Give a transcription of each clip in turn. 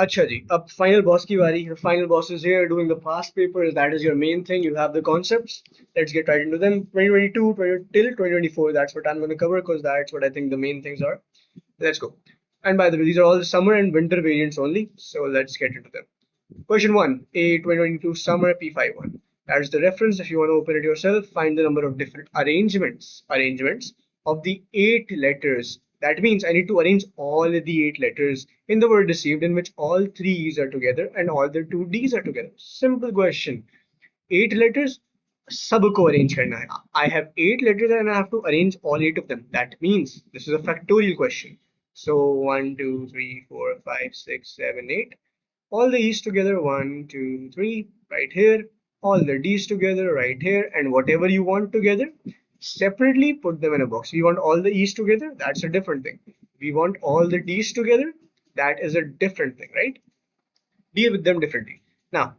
अच्छा जी, अब final boss की बारी. The final boss is here doing the past papers. That is your main thing. You have the concepts. Let's get right into them. 2022 till 2024. That's what I'm going to cover because that's what I think the main things are. Let's go. And by the way, these are all summer and winter variants only. So let's get into them. Question 1, A 2022 Summer P51. That is the reference. If you want to open it yourself, find the number of different arrangements of the 8 letters. That means I need to arrange all the 8 letters in the word received in which all 3 E's are together and all the 2 D's are together. Simple question. 8 letters, सबको arrange करना है. I have 8 letters and I have to arrange all 8 of them. That means this is a factorial question. So 1, 2, 3, 4, 5, 6, 7, 8. All the E's together, 1, 2, 3, right here. All the D's together, right here. And whatever you want together, separately put them in a box. We want all the E's together, that's a different thing. We want all the D's together, that is a different thing, right? Deal with them differently. Now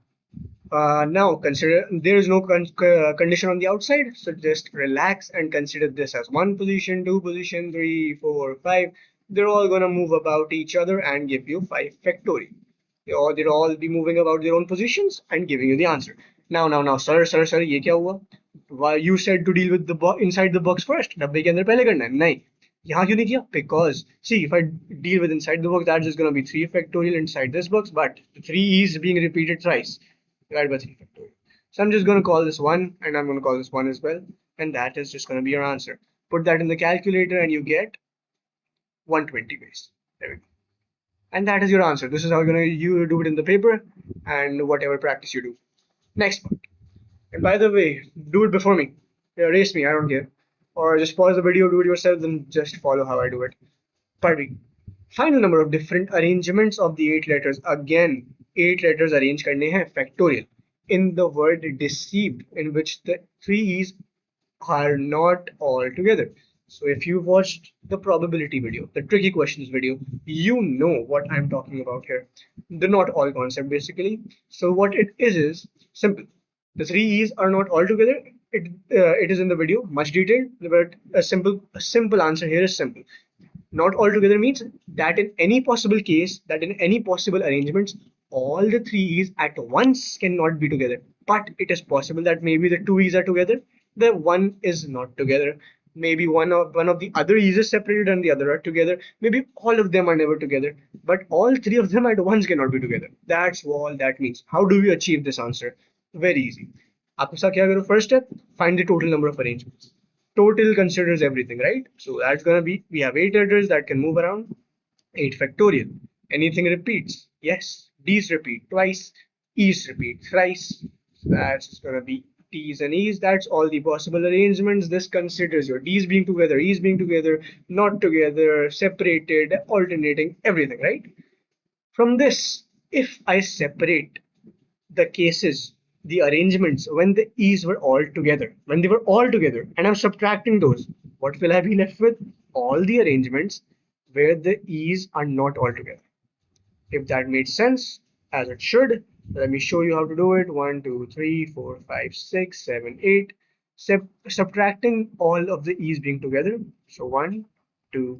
consider there is no condition on the outside, so just relax and consider this as one position, two position, three, four, five. They're all gonna move about each other and give you 5 factorial. They'll all be moving about their own positions and giving you the answer. Now, sir, ये क्या हुआ? Why you said to deal with the inside the box first? डब्बे के अंदर पहले करना है? नहीं. यहाँ क्यों नहीं किया? Because see, if I deal with inside the box, that's just gonna be 3 factorial inside this box, but 3 is being repeated thrice divided by 3 factorial. So I'm just going to call this 1 and I'm going to call this 1 as well. And that is just going to be your answer. Put that in the calculator and you get 120 base. There we go. And that is your answer. This is how you do it in the paper and whatever practice you do. Next part. And by the way, do it before me. Race me, I don't care. Or just pause the video, do it yourself, then just follow how I do it. Part B. Find the number of different arrangements of the 8 letters. Again, 8 letters arrange करने हैं factorial. In the word deceived, in which the 3 E's are not all together. So if you watched the probability video, the tricky questions video, you know what I'm talking about here. The not all concept basically. So what it is simple. The 3 E's are not all together. It is in the video, much detailed, but a simple answer here is simple. Not all together means that in any possible case, that in any possible arrangements, all the 3 E's at once cannot be together. But it is possible that maybe the 2 E's are together, the one is not together. Maybe one of the other E's is separated and the other are together. Maybe all of them are never together. But all 3 of them at once cannot be together. That's all that means. How do we achieve this answer? Very easy. आपके साथ क्या करो? First step, find the total number of arrangements. Total considers everything, right? So that's gonna be, we have 8 letters that can move around, 8 factorial. Anything repeats? Yes. D's repeat twice, E's repeat thrice. So that's gonna be T's and E's. That's all the possible arrangements. This considers your D's being together, E's being together, not together, separated, alternating, everything, right? From this, if I separate the cases, the arrangements when the E's were all together, when they were all together, and I'm subtracting those, what will I be left with? All the arrangements where the E's are not all together. If that made sense, as it should, let me show you how to do it. 1, 2, 3, 4, 5, 6, 7, 8. Subtracting all of the E's being together. So 1, 2,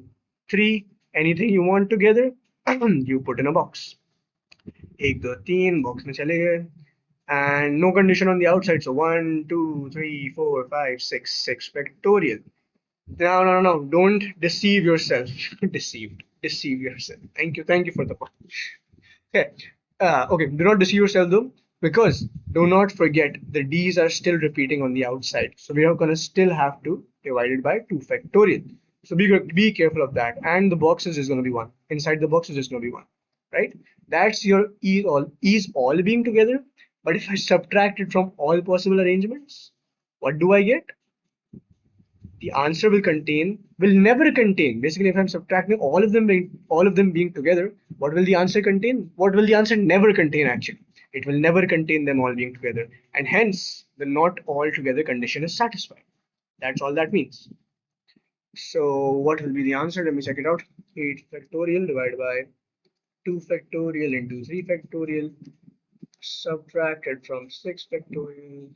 3. Anything you want together, you put in a box. 1, 2, 3 box में चले गए. And no condition on the outside. So 1, 2, 3, 4, 5, 6, 6 factorial. No. Don't deceive yourself. Deceive yourself. Thank you for the point. Okay. Okay. Do not deceive yourself though, because do not forget the D's are still repeating on the outside. So we are gonna still have to divide it by 2 factorial. So be careful of that. And the box is just gonna be 1. Inside the box is just gonna be 1. Right? That's your E's all being together. But if I subtract it from all possible arrangements, what do I get? The answer will never contain. Basically, if I'm subtracting all of them being together, what will the answer contain? What will the answer never contain actually? It will never contain them all being together, and hence the not all together condition is satisfied. That's all that means. So what will be the answer? Let me check it out. 8 factorial divided by 2 factorial into 3 factorial subtracted from 6 factorial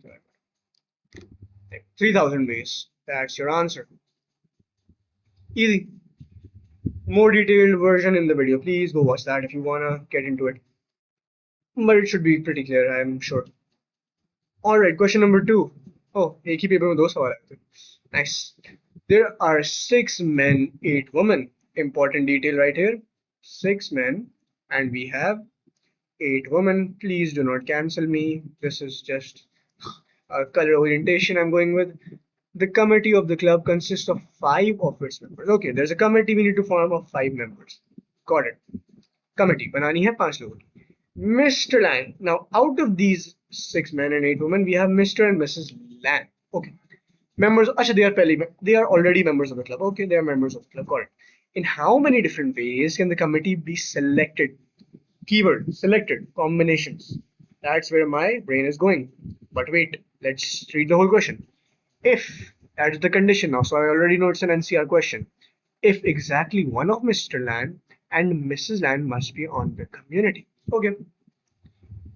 3000 base. That's your answer. Easy. More detailed version in the video. Please go watch that if you wanna get into it. But it should be pretty clear, I'm sure. Alright, question number 2. Oh, एक ही paper में दो सवाल आए थे. Nice. There are 6 men, 8 women. Important detail right here. 6 men and we have 8 women. Please do not cancel me. This is just a color orientation I'm going with. The committee of the club consists of 5 of its members. Okay, there's a committee we need to form of 5 members. Got it. Committee बनानी है 5 लोगों की. Mr. Lang. Now, out of these 6 men and 8 women, we have Mr. and Mrs. Lang. Okay. Members, actually, they are already members of the club. Okay, they are members of the club. Got it. In how many different ways can the committee be selected? Keyword, selected, combinations. That's where my brain is going. But wait, let's read the whole question. If, that's the condition now, so I already know it's an NCR question. If exactly one of Mr. Land and Mrs. Land must be on the community. Okay,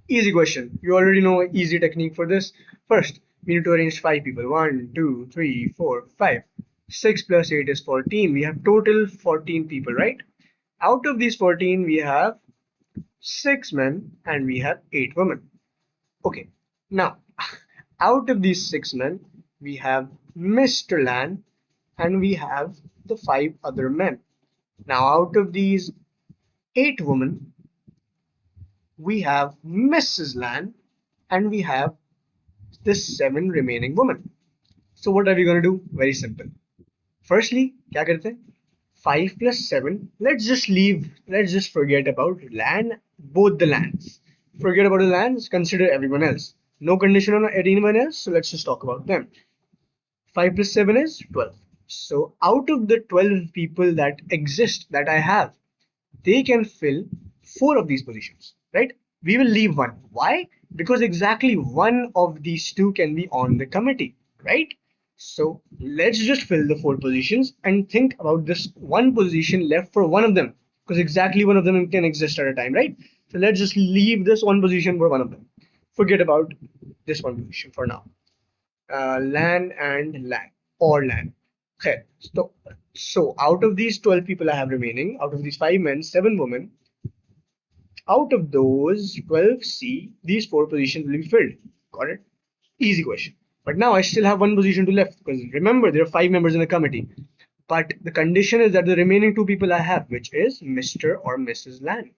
easy question. You already know easy technique for this. First, we need to arrange 5 people. 1, 2, 3, 4, 5. 6 plus 8 is 14. We have total 14 people, right? Out of these 14, we have 6 men and we have 8 women. Okay, now out of these 6 men, we have Mr. Land and we have the 5 other men. Now out of these 8 women, we have Mrs. Land and we have the 7 remaining women. So what are we going to do? Very simple. Firstly, क्या करते हैं? 5 plus 7. Let's just forget about land, both the lands. Forget about the lands, consider everyone else. No condition on anyone else, so let's just talk about them. 5 plus 7 is 12. So out of the 12 people that exist that I have, they can fill 4 of these positions, right? We will leave one. Why? Because exactly one of these 2 can be on the committee, right? So let's just fill the 4 positions and think about this one position left for one of them, because exactly one of them can exist at a time, right? So let's just leave this one position for one of them. Forget about this one position for now. Land and land or land. Okay. So out of these 12 people I have remaining, out of these 5 men, 7 women, out of those 12C, these 4 positions will be filled. Got it? Easy question. But now I still have one position to left, because remember there are 5 members in the committee. But the condition is that the remaining 2 people I have, which is Mr. or Mrs. Land,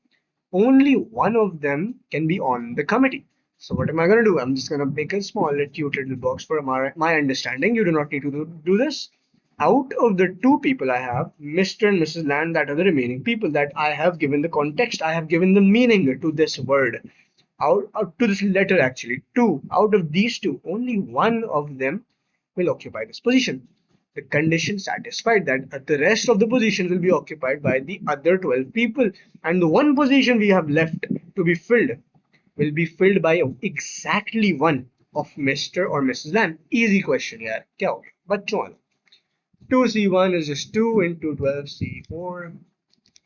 only one of them can be on the committee. So what am I going to do? I'm just going to make a small cute little box for my understanding. You do not need to do this. Out of the 2 people I have, Mr. and Mrs. Land, that are the remaining people that I have given the context, I have given the meaning to this word, out to this letter actually. 2 out of these 2, only one of them will occupy this position. The condition satisfied that the rest of the positions will be occupied by the other 12 people, and the one position we have left to be filled will be filled by exactly one of Mr. or Mrs. Land. Easy question यार, क्या हो गया बच्चों वाला. 2C1 is just 2 into 12C4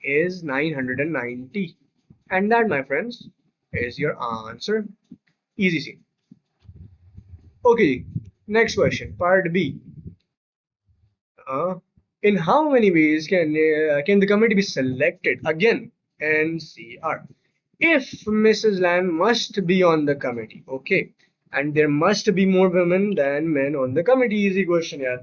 is 990. And that, my friends, is your answer. Easy C. Okay, next question, part B. In how many ways can the committee be selected? Again, NCR. If Mrs. Land must be on the committee, okay, and there must be more women than men on the committee. Easy question, yeah.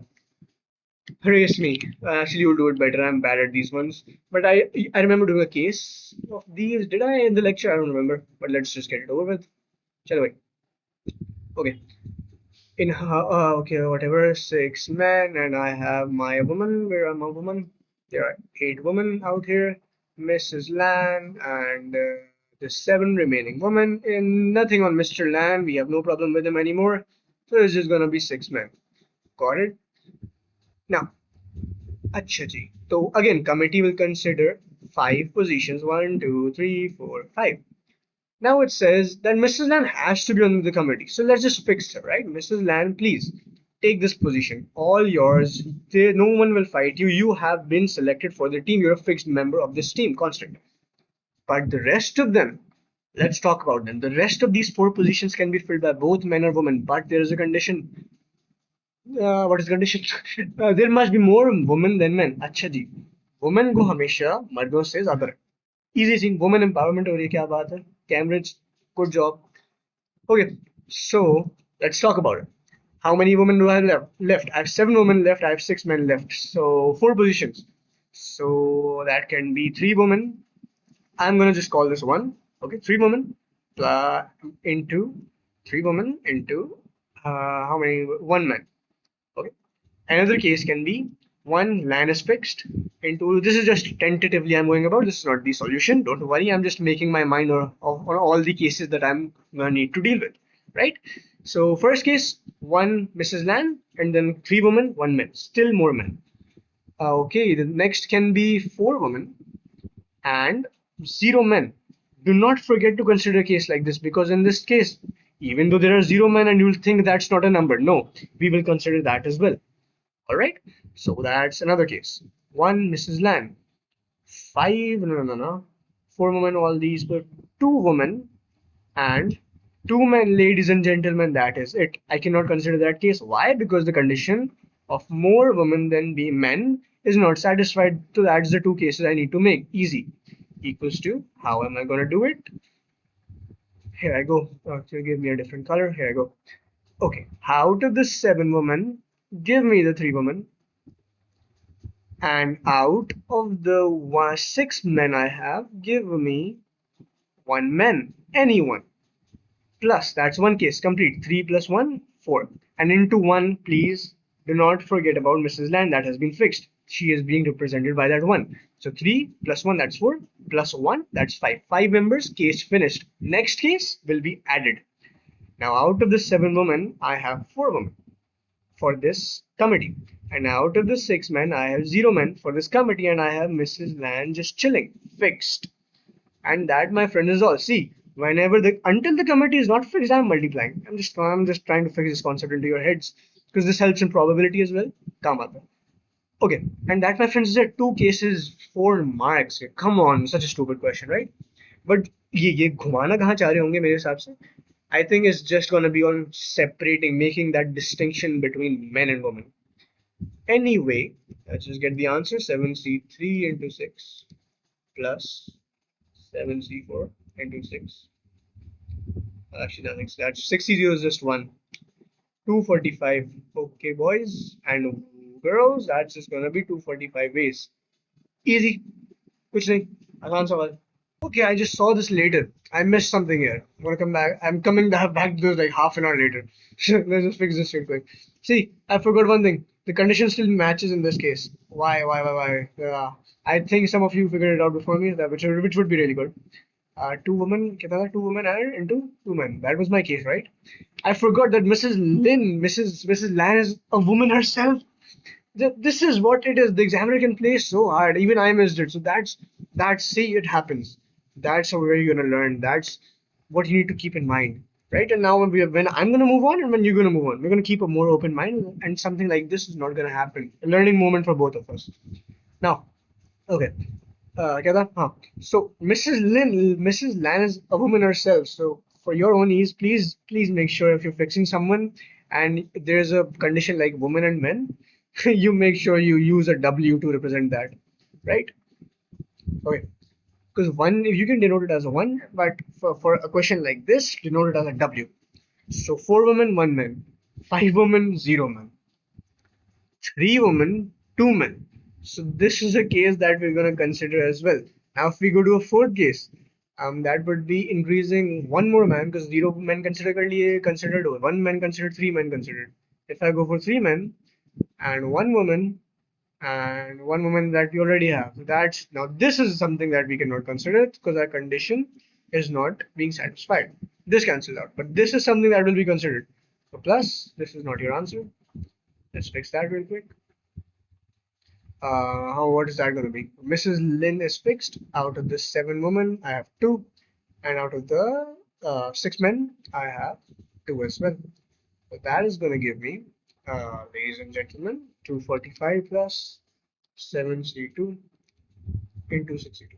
Race me. Actually, you'll do it better. I'm bad at these ones. But I remember doing a case of these. Did I in the lecture? I don't remember. But let's just get it over with. Chalo bhai. Okay. Okay, whatever. 6 men, and I have my woman. Where am I, woman? There are 8 women out here. Mrs. Land and the 7 remaining women. And nothing on Mr. Land. We have no problem with him anymore. So it's just gonna be 6 men. Got it? Now, अच्छा जी. So again, committee will consider 5 positions. 1, 2, 3, 4, 5. Now it says that Mrs. Land has to be on the committee. So let's just fix her, right? Mrs. Land, please take this position. All yours. There, no one will fight you. You have been selected for the team. You're a fixed member of this team, constant. But the rest of them, let's talk about them. The rest of these 4 positions can be filled by both men or women. But there is a condition. What is the condition? There must be more women than men. Acha ji. Women को हमेशा मर्दों से ज्यादा रखें। Easy thing, women empowerment हो रही है, क्या बात है। Cambridge, good job. Okay, so let's talk about it. How many women do I have left? I have 7 women left. I have 6 men left. So 4 positions. So that can be 3 women. I'm gonna just call this one. Okay, 3 women into 3 women into how many? 1 man. Okay. Another case can be one land is fixed into, this is just tentatively I'm going about, this is not the solution, don't worry, I'm just making my mind on all the cases that I'm gonna need to deal with, right? So first case, one Mrs. Land, and then 3 women, 1 man, still more men. Okay, the next can be 4 women and 0 men. Do not forget to consider a case like this, because in this case, even though there are 0 men and you'll think that's not a number, no, we will consider that as well. All right, so that's another case. One Mrs. Land, five, no, 4 women, all these, but 2 women and 2 men, ladies and gentlemen, that is it. I cannot consider that case. Why? Because the condition of more women than be men is not satisfied. So that's the 2 cases I need to make. Easy. Equals to, how am I going to do it? Here I go. Actually, give me a different color. Here I go. Okay, out of the 7 women, give me the 3 women. And out of the 6 men I have, give me 1 man, anyone. Plus, that's one case complete. 3 plus 1, 4. And into 1, please do not forget about Mrs. Land, that has been fixed. She is being represented by that 1. So 3 plus 1, that's 4. Plus 1, that's 5. 5 members, case finished. Next case will be added. Now, out of the 7 women, I have 4 women for this committee. And out of the 6 men, I have 0 men for this committee, and I have Mrs. Land just chilling, fixed. And that, my friend, is all. See, whenever the until the committee is not fixed, I'm multiplying. I'm just trying to fix this concept into your heads, because this helps in probability as well. Come on. Okay, and that, my friends, is at 2 cases, 4 marks. Come on, such a stupid question, right? But ये घुमाना कहाँ चाह रहे होंगे मेरे हिसाब से? I think it's just gonna be on separating, making that distinction between men and women. Anyway, let's just get the answer. 7c3 into 6 plus 7c4 into 6. Actually, nothing. That's 6c0 is just 1. 245. Okay, boys and girls, that's just gonna be 245 ways. Easy. कुछ नहीं. आसान सवाल. Okay, I just saw this later. I missed something here. I'm gonna come back. I'm coming back to this like half an hour later. Let's just fix this real quick. See, I forgot one thing. The condition still matches in this case. Why? I think some of you figured it out before me, which would be really good. 2 women, two women and into 2 men. That was my case, right? I forgot that Mrs. Lan is a woman herself. This is what it is. The examiner can play so hard. Even I missed it. So that's see, it happens. That's how you're gonna learn. That's what you need to keep in mind, right? And now when I'm gonna move on and when you're gonna move on, we're gonna keep a more open mind, and something like this is not gonna happen. A learning moment for both of us. Now, okay. क्या था? हाँ. So Mrs. Lan is a woman herself. So for your own ease, please make sure if you're fixing someone and there's a condition like women and men, you make sure you use a W to represent that, right? Okay. Because one, if you can denote it as a 1, but for a question like this, denote it as a W. So 4 women, 1 man, 5 women, 0 man, 3 women, 2 men. So this is a case that we're going to consider as well. Now, if we go to a fourth case, that would be increasing 1 more man, because 0 men considered, or 1 man considered, 3 men considered. If I go for 3 men and 1 woman and 1 woman that we already have, that's now this is something that we cannot consider because our condition is not being satisfied. This cancels out, but this is something that will be considered. So plus, this is not your answer. Let's fix that real quick. What is that going to be? Mrs. Lin is fixed. Out of the 7 women, I have 2, and out of the 6 men, I have 2 as well. So that is going to give me, ladies and gentlemen, 245 plus 7c2 into 62.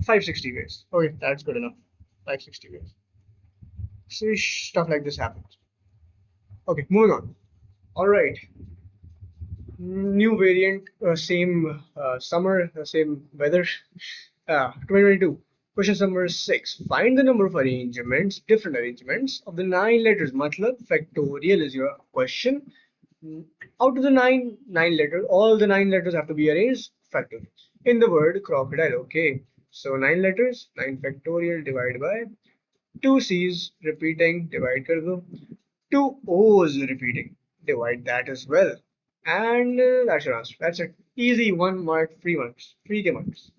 560 ways. Okay, that's good enough. 560 ways. See, stuff like this happens. Okay, moving on. All right. New variant, same summer, same weather. 2022. Question number 6. Find the number of arrangements, different arrangements of the 9 letters. Matlab, factorial is your question. Mm, Out of the nine letters, all the 9 letters have to be arranged factorial. In the word crocodile, okay. So 9 letters, 9 factorial divided by 2 C's repeating, divide kar do. 2 O's repeating, divide that as well. And that's your answer. That's it. Easy, 1 mark, free marks, free K marks.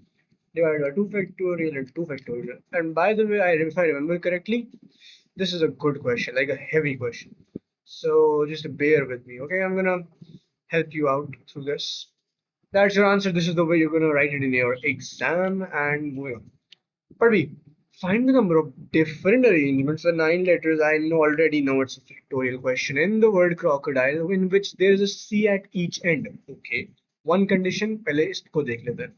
Divided by 2 factorial and 2 factorial. And by the way, if I remember correctly, this is a good question, like a heavy question. So just bear with me, okay? I'm gonna help you out through this. That's your answer. This is the way you're gonna write it in your exam and moving on. But we find the number of different arrangements. The 9 letters, already know it's a factorial question. In the word crocodile, in which there is a C at each end. Okay. One condition, पहले इसको देख लेते हैं.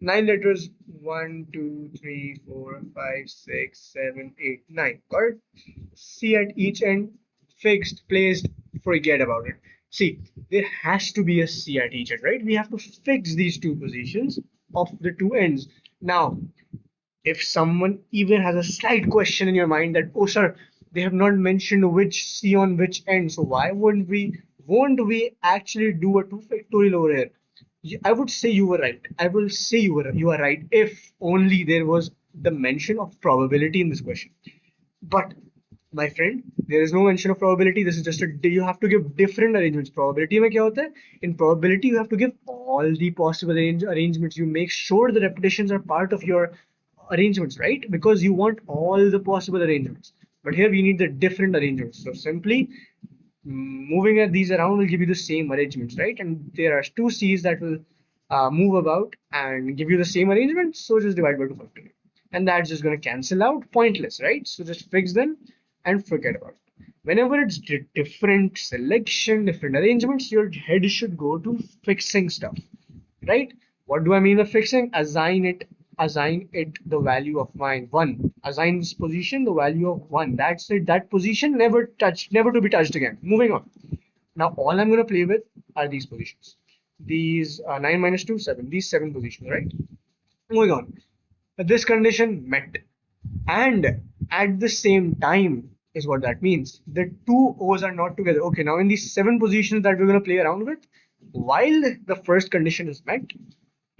9 letters, 1, 2, 3, 4, 5, 6, 7, 8, 9. Got it? C at each end, fixed, placed, forget about it. See, there has to be a C at each end, right? We have to fix these two positions of the two ends. Now, if someone even has a slight question in your mind that, oh sir, they have not mentioned which C on which end, so why won't we actually do a 2 factorial over here? I would say you were right. I will say you are right if only there was the mention of probability in this question. But my friend, there is no mention of probability. This is just you have to give different arrangements. Probability में क्या होता है? In probability, you have to give all the possible arrangements. You make sure the repetitions are part of your arrangements, right? Because you want all the possible arrangements. But here we need the different arrangements. So simply moving these around will give you the same arrangements, right? And there are 2 C's that will move about and give you the same arrangement. So just divide by 2 factorial. And that's just going to cancel out, pointless, right? So just fix them and forget about it. Whenever it's different selection, different arrangements, your head should go to fixing stuff, right? What do I mean by fixing? Assign it the value of mine 1. Assign this position the value of 1. That's it. That position never to be touched again. Moving on. Now all I'm going to play with are these positions. These 9 minus 2, 7. These 7 positions, right? Moving on. This condition met, and at the same time is what that means. The 2 O's are not together. Okay, now in these 7 positions that we're going to play around with, while the first condition is met,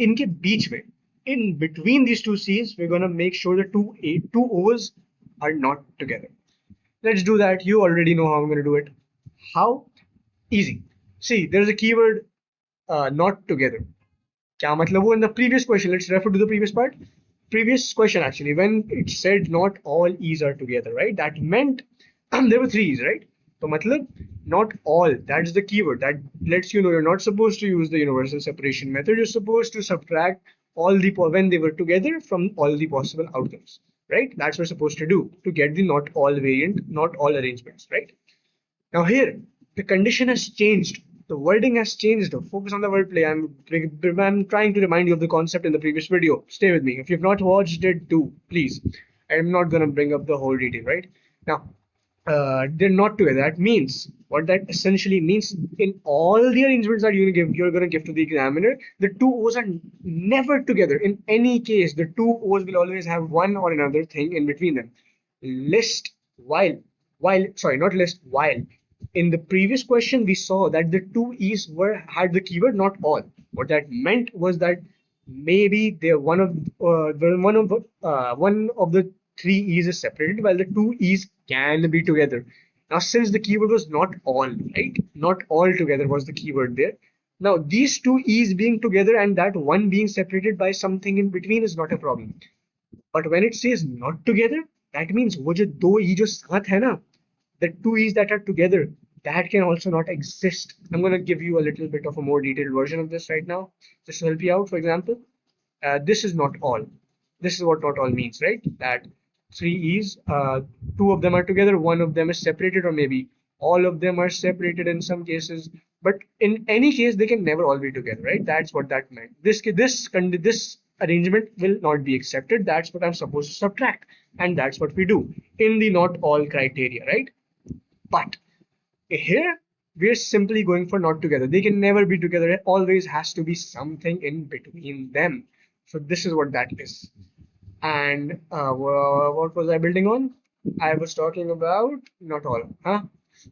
इनके बीच में, in between these 2 C's, we're going to make sure the 2 O's are not together. Let's do that. You already know how I'm going to do it. How? Easy. See, there's a keyword not together. क्या मतलब वो in the previous question? Let's refer to the previous part. Previous question actually, when it said not all E's are together, right? That meant there were 3 E's, right? So matlab, not all, that's the keyword. That lets you know you're not supposed to use the universal separation method. You're supposed to subtract all the when they were together from all the possible outcomes, right? That's what we're supposed to do to get the not all variant, not all arrangements, right? Now here, the condition has changed. The wording has changed. Focus on the wordplay. I'm trying to remind you of the concept in the previous video. Stay with me. If you've not watched it, do please. I'm not gonna bring up the whole detail, right? Now, they're not together. That means what that essentially means in all the arrangements that you're gonna give to the examiner, the 2 O's are never together. In any case, the 2 O's will always have one or another thing in between them. List while sorry, not list while. In the previous question, we saw that the 2 E's had the keyword not all. What that meant was that maybe they're one of the 3 E's is separated while the 2 E's can be together. Now, since the keyword was not all, right? Not all together was the keyword there. Now, these 2 E's being together and that one being separated by something in between is not a problem. But when it says not together, that means वो जो 2 E जो साथ है ना, the 2 E's that are together, that can also not exist. I'm going to give you a little bit of a more detailed version of this right now, just to help you out. For example, this is not all. This is what not all means, right? That 3 E's, 2 of them are together, one of them is separated, or maybe all of them are separated in some cases. But in any case, they can never all be together, right? That's what that meant. This arrangement will not be accepted. That's what I'm supposed to subtract, and that's what we do in the not all criteria, right? But here we're simply going for not together. They can never be together. It always has to be something in between them. So this is what that is. And what was I building on? I was talking about not all, huh?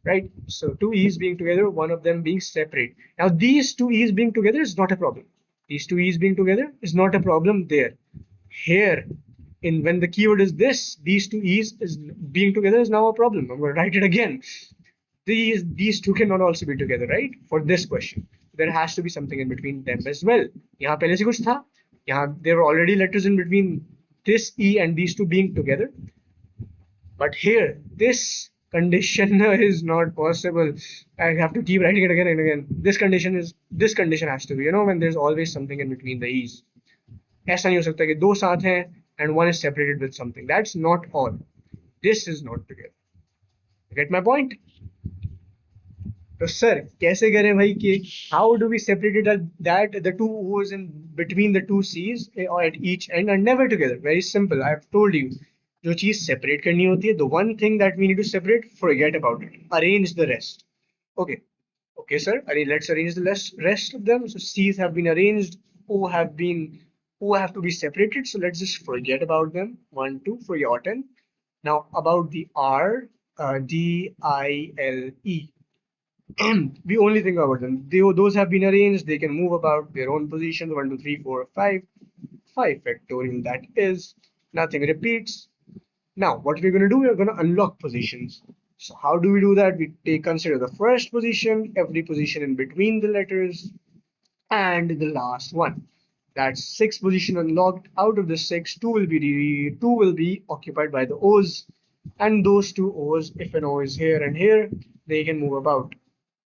Right? So two E's being together, one of them being separate. Now these two E's being together is not a problem. These two E's being together is not a problem there. Here, in when the keyword is this, these two E's is being together is now a problem. I'm going to write it again. These two cannot also be together, right? For this question, there has to be something in between them as well. यहाँ पहले से कुछ था. यहाँ there were already letters in between this E and these two being together. But here, this condition is not possible. I have to keep writing it again and again. This condition has to be, when there's always something in between the E's. ऐसा नहीं हो सकता कि दो साथ हैं and one is separated with something. That's not all. This is not together. Get my point? So, sir, कैसे करें भाई कि how do we separate it that the two O's in between the two C's or at each end are never together? Very simple. I've told you. जो चीज separate करनी होती है, the one thing that we need to separate, forget about it. Arrange the rest. Okay. Okay, sir. Let's arrange the rest of them. So C's have been arranged. O have to be separated. So let's just forget about them. 1, 2, forgotten. Now about the R, D, I, L, E. We only think about them. Those have been arranged. They can move about their own positions. 1, 2, 3, 4, 5. 5 factorial. That is, nothing repeats. Now, what we're going to do, we're going to unlock positions. So how do we do that? We consider the first position, every position in between the letters, and the last one. That's 6 position unlocked. Out of the 6, 2 will be occupied by the O's, and those two O's, if an O is here and here, they can move about.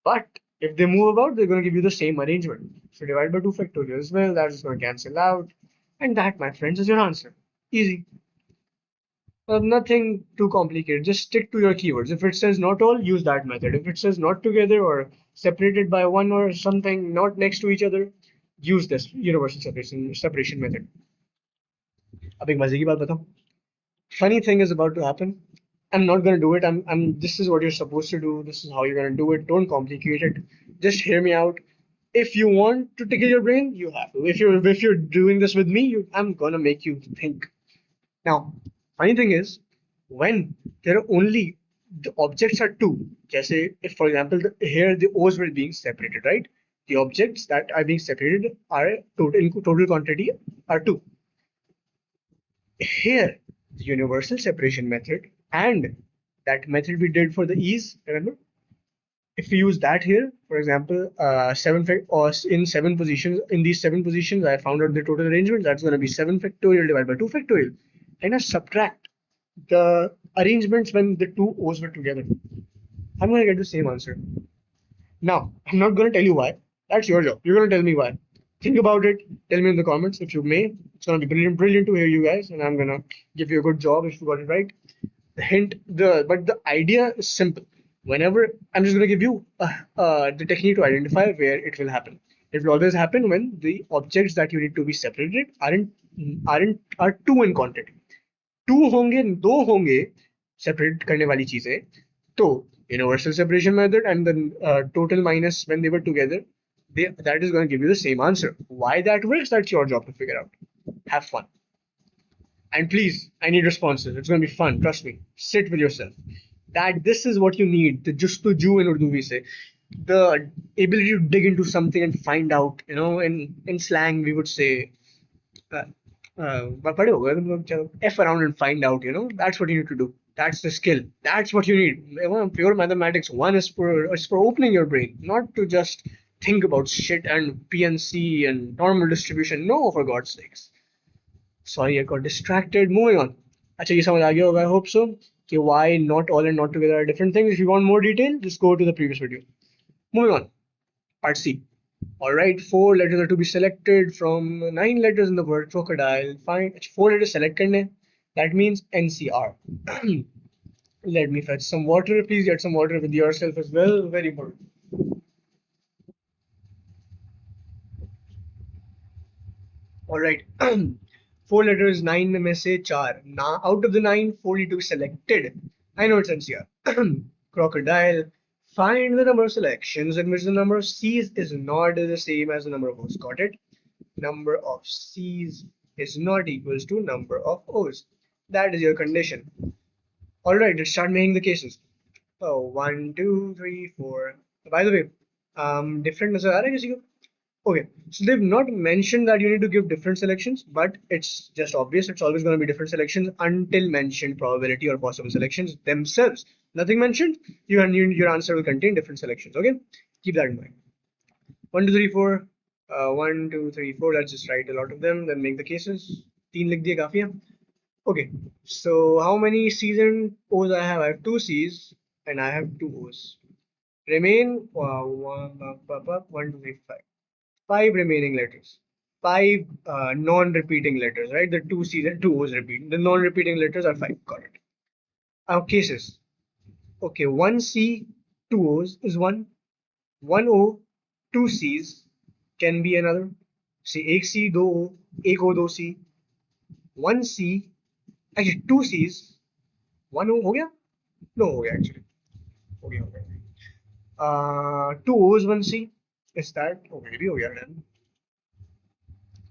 But if they move about, they're going to give you the same arrangement. So divide by 2 factorial as well. That is going to cancel out, and that, my friends, is your answer. Easy. Nothing too complicated. Just stick to your keywords. If it says not all, use that method. If it says not together or separated by one or something, not next to each other, use this universal separation method. अब एक मजे की बात बताऊं. Funny thing is about to happen. I'm not gonna do it. This is what you're supposed to do. This is how you're gonna do it. Don't complicate it. Just hear me out. If you want to tickle your brain, you have to. If you're doing this with me, I'm gonna make you think. Now, funny thing is, when there are only the objects are two. Jaise, if for example here the O's were being separated, right? The objects that are being separated are total quantity are 2. Here, the universal separation method and that method we did for the E's, remember? If we use that here, for example, in 7 positions, in these 7 positions, I found out the total arrangement. That's going to be 7 factorial divided by 2 factorial. And I subtract the arrangements when the two O's were together. I'm going to get the same answer. Now, I'm not going to tell you why. That's your job. You're going to tell me why. Think about it. Tell me in the comments if you may. It's going to be brilliant to hear you guys, and I'm going to give you a good job if you got it right. But the idea is simple. Whenever I'm just going to give you the technique to identify where it will happen. It will always happen when the objects that you need to be separated are 2 in quantity. 2 होंगे, 2 होंगे separate करने वाली चीजें. तो universal separation method and the total minus when they were together, that is going to give you the same answer. Why that works, that's your job to figure out. Have fun. And please, I need responses. It's going to be fun. Trust me. Sit with yourself. That this is what you need. The justu in Urdu we say. The ability to dig into something and find out. In slang we would say, F around and find out. That's what you need to do. That's the skill. That's what you need. Pure mathematics 1 is for opening your brain, not to just think about shit and PNC and normal distribution. No, for God's sakes. Sorry, I got distracted. Moving on. अच्छा ये समझ आ गया होगा, I hope so. कि why not all and not together are different things. If you want more detail, just go to the previous video. Moving on. Part C. Alright, 4 letters are to be selected from 9 letters in the word crocodile. Fine. 4 letters select करने. That means NCR. Let me fetch some water. Please get some water with yourself as well. Very important. Alright. 4 letters, 9 में से 4. Now, out of the 9, 4 need to be selected. I know it's NCR. Crocodile, Find the number of selections in which the number of C's is not the same as the number of O's. Got it? Number of C's is not equals to number of O's. That is your condition. Alright, let's start making the cases. Oh, 1, 2, 3, 4. By the way, different nazar aa raha hai kisi ko? Okay, so they've not mentioned that you need to give different selections, but it's just obvious it's always going to be different selections until mentioned probability or possible selections themselves. Nothing mentioned, your answer will contain different selections. Okay, keep that in mind. 1, 2, 3, 4. 1, 2, 3, 4. Let's just write a lot of them, then make the cases. 3 लिख दिए काफी है. Okay, so how many C's and O's I have? I have 2 C's and I have 2 O's. Remain 1, 2, 3, 5. 5 remaining letters. 5 non-repeating letters, right? The 2 C's and 2 O's repeat. The non-repeating letters are 5. Got it. Cases. Okay, 1 C, 2 O's is 1. 1 O, 2 C's can be another. See, 1 C, 2 O, 1 O, 2 C. 1 C, actually 2 C's. 1 O हो गया? No हो गया actually. हो गया. 2 O's, 1 C. Is that? Okay, ये भी हो गया then.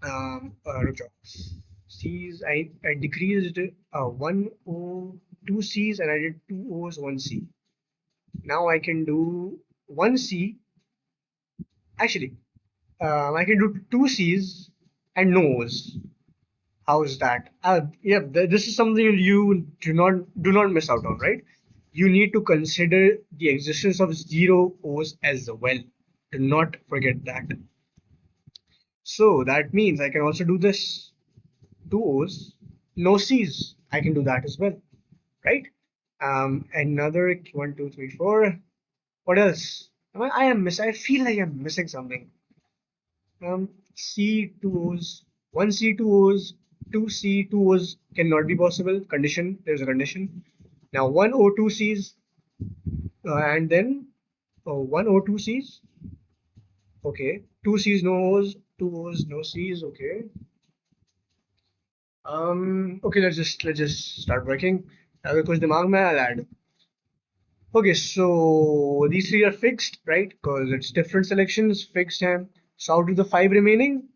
रुक जाओ. C's, I decreased 1 O, 2 C's and I did 2 O's, 1 C. Now I can do 1 C. Actually, I can do 2 C's and no O's. How's that? Yeah, this is something you do not miss out on, right? You need to consider the existence of 0 O's as well. Do not forget that. So that means I can also do this. 2 O's, no C's. I can do that as well, right? Another 1, 2, 3, 4. What else? I feel like I'm missing something. C, 2 O's, 1 C, 2 O's, 2 C, 2 O's cannot be possible. Condition. There's a condition. Now 1 O, 2 C's, and then 1 O, 2 C's. Okay, 2 C's, no O's, 2 O's, no C's. Okay. Okay, let's just start working. अगर कुछ दिमाग में I'll add. Okay, so these 3 are fixed, right? Because it's different selections, fixed हैं. So out of the 5 remaining,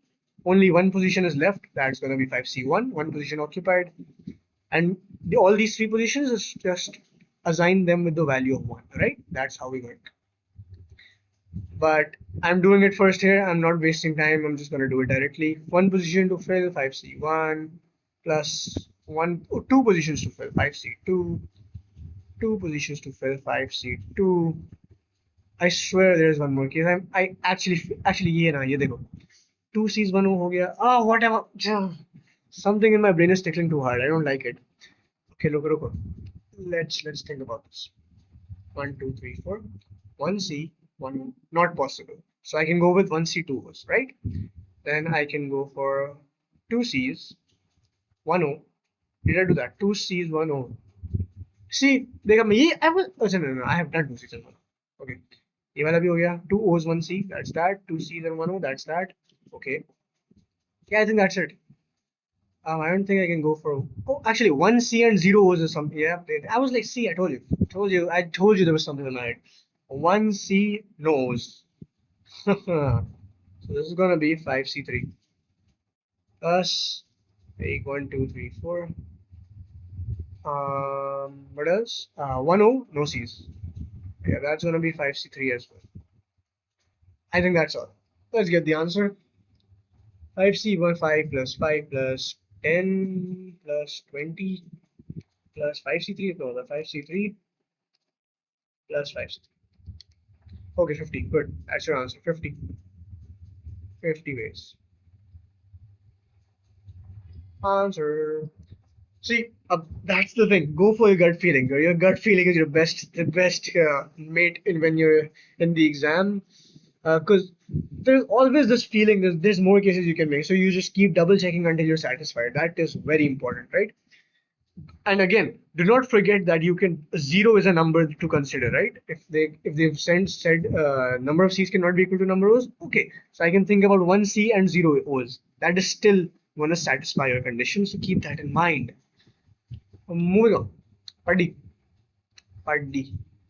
only one position is left. That's going to be 5C1, one position occupied. And all these 3 positions is just assign them with the value of 1, right? That's how we work. But I'm doing it first here. I'm not wasting time. I'm just going to do it directly. One position to fill, 5C1, plus 2 positions to fill, 5C2, 2 positions to fill, 5C2. I swear there's one more case. I actually ये ना ये देखो 2 C's 1 O हो गया. Whatever. Something in my brain is tickling too hard. I don't like it. Okay, रुको. Let's think about this. 1, 2, 3, 4. 1 C, 1 O. Not possible. So I can go with 1 C, 2 O's, right? Then I can go for 2 C's, 1 O. Did I do that? 2 C's, 1 O. See, देखा मैं ये I will. Oh, no. I have done 2 C's and 1 O. Okay. ये वाला भी हो गया. 2 O's, 1 C. That's that. 2 C's and 1 O. That's that. Okay. Yeah, I think that's it. I don't think I can go for. Oh, actually, 1 C and 0 O's or something. Yeah, I was like, see, I told you there was something in my head. 1 C, no O's. So this is gonna be 5C3 plus 1, 2, 3, 4. What else? 1 O, no C's. Yeah, that's gonna be 5C3 as well. I think that's all. Let's get the answer. 5C1, 5 plus 5 plus 10 plus 20 plus 5C3, no, the 5C3 plus 5C3. Okay, 50, good. That's your answer, 50. 50 ways. Answer. See, that's the thing. Go for your gut feeling. Your gut feeling is the best mate when you're in the exam. Because there's always this feeling there's more cases you can make. So you just keep double checking until you're satisfied. That is very important, right? And again, do not forget that 0 is a number to consider, right? If they've said number of C's cannot be equal to number of O's, okay. So I can think about 1 C and 0 O's. That is still going to satisfy your condition. So keep that in mind. Moving on. Part D.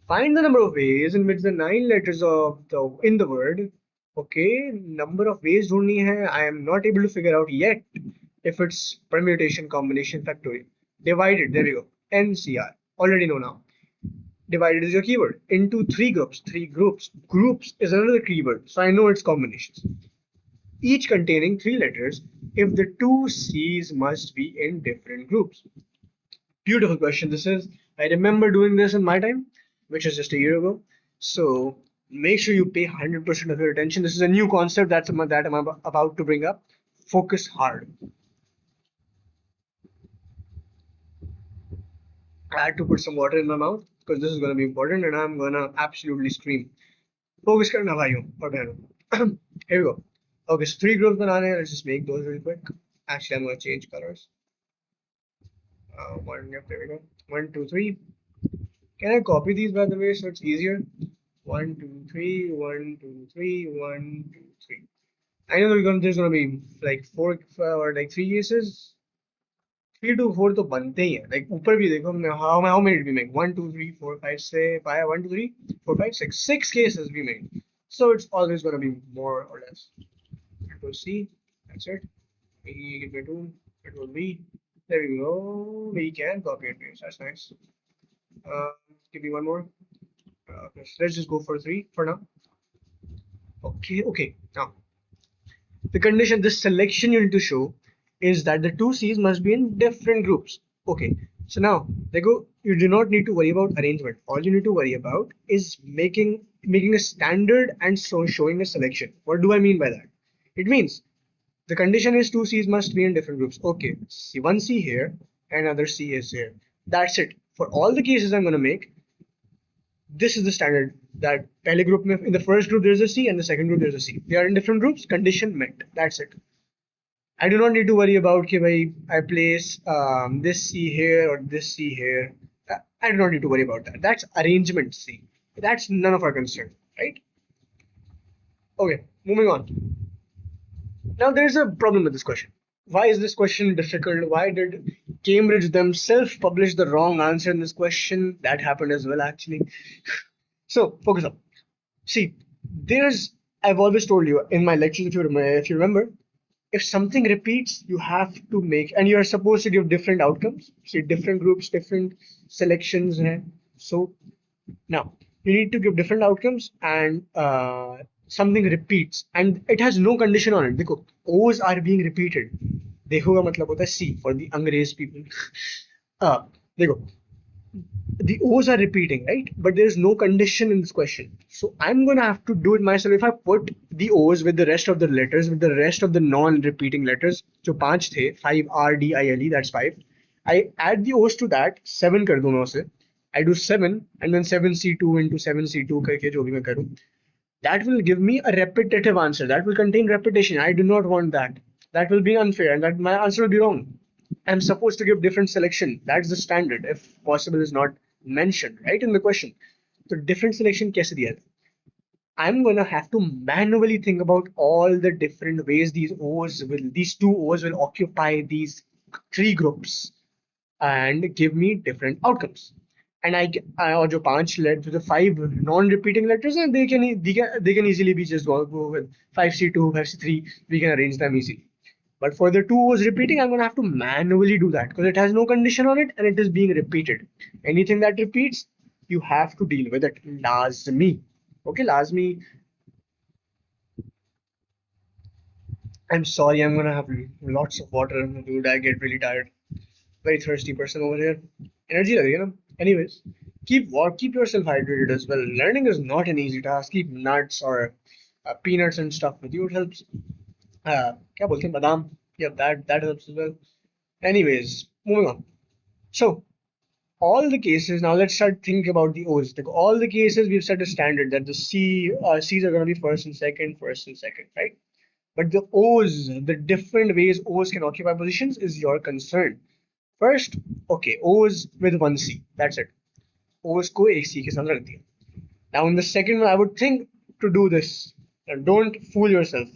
Find the number of ways in which the 9 letters of the in the word. Okay, number of ways only hai. I am not able to figure out yet if it's permutation, combination, factorial. Divided, there we go. NCR. Already know now. Divided is your keyword into three groups. Three groups. Groups is another keyword, so I know it's combinations. Each containing 3 letters if the two C's must be in different groups. Beautiful question this is. I remember doing this in my time, which is just a year ago. So make sure you pay 100% of your attention. This is a new concept that I'm about to bring up. Focus hard. I had to put some water in my mouth because this is going to be important and I'm going to absolutely scream. Focus करना भाइयों और बहनों. Here we go. Okay, so 3 groups बनाने हैं. Let's just make those really quick. Actually, I'm going to change colors. Yep, there we go. 1, 2, 3. Can I copy these by the way so it's easier? 1, 2, 3, 1, 2, 3, 1, 2, 3. I know there's gonna be like 4 or like 3 cases. 3 to 4 तो बनते ही हैं. Like ऊपर भी देखो how many did we make? 1, 2, 3, 4, 5, 6, 1, 2, 3, 4, 5, 6. 6 cases we made. So it's always gonna be more or less. Control C. That's it. Give me 2. Control V. There we go. We can copy and paste. That's nice. Give me one more. Let's just go for 3 for now. Okay. Now, the condition, this selection you need to show is that the two C's must be in different groups. Okay, so now they go. You do not need to worry about arrangement. All you need to worry about is making a standard and so showing a selection. What do I mean by that? It means the condition is two C's must be in different groups. Okay, one C here, another C is here. That's it. For all the cases I'm going to make, this is the standard that pehle group mein, in the first group there's a C and the second group there's a C. They are in different groups, condition met. That's it. I do not need to worry about कि भाई I place this C here or this C here. I do not need to worry about that. That's arrangement C. That's none of our concern, right? Okay, moving on. Now there's a problem with this question. Why is this question difficult? Why did Cambridge themselves publish the wrong answer in this question? That happened as well, actually. So focus up. See, I've always told you in my lectures, if you remember, if something repeats, you have to make, and you are supposed to give different outcomes. See, different groups, different selections. So now you need to give different outcomes, and something repeats, and it has no condition on it. देखो, O's are being repeated. देखो का मतलब होता है C for the अंग्रेज people. देखो, the O's are repeating, right? But there's no condition in this question. So I'm going to have to do it myself. If I put the O's with the rest of the letters, with the rest of the non-repeating letters, जो 5 थे, 5 R, D, I, L, E, that's 5. I add the O's to that, 7 कर दूँ उसे. I do 7 and then 7C2 into 7C2 करके जो भी मैं करूँ. That will give me a repetitive answer. That will contain repetition. I do not want that. That will be unfair and that my answer will be wrong. I'm supposed to give different selection. That's the standard. If possible is not mentioned right in the question. So different selection kaise diya hai? I'm gonna have to manually think about all the different ways these two O's will occupy these 3 groups and give me different outcomes. And or jo 5 to the 5 non-repeating letters, and they can easily be just go with 5C2, 5C3. We can arrange them easily. But for the 2 O's repeating, I'm going to have to manually do that because it has no condition on it and it is being repeated. Anything that repeats, you have to deal with it. Lazmi. Okay, lazmi. I'm sorry, I'm going to have lots of water. Dude, I get really tired. Very thirsty person over here. Energy, you know. Anyways, keep yourself hydrated as well. Learning is not an easy task. Keep nuts or peanuts and stuff with you. It helps. क्या बोलते हैं बादाम? Yeah, that helps as well. Anyways, moving on. So all the cases, now let's start thinking about the O's. Like all the cases we've set a standard that the C's are going to be first and second, right? But the O's, the different ways O's can occupy positions is your concern. First, okay, O's with one C. That's it. O's को एक C के साथ रख दिया. Now in the second one, I would think to do this. Now, don't fool yourself.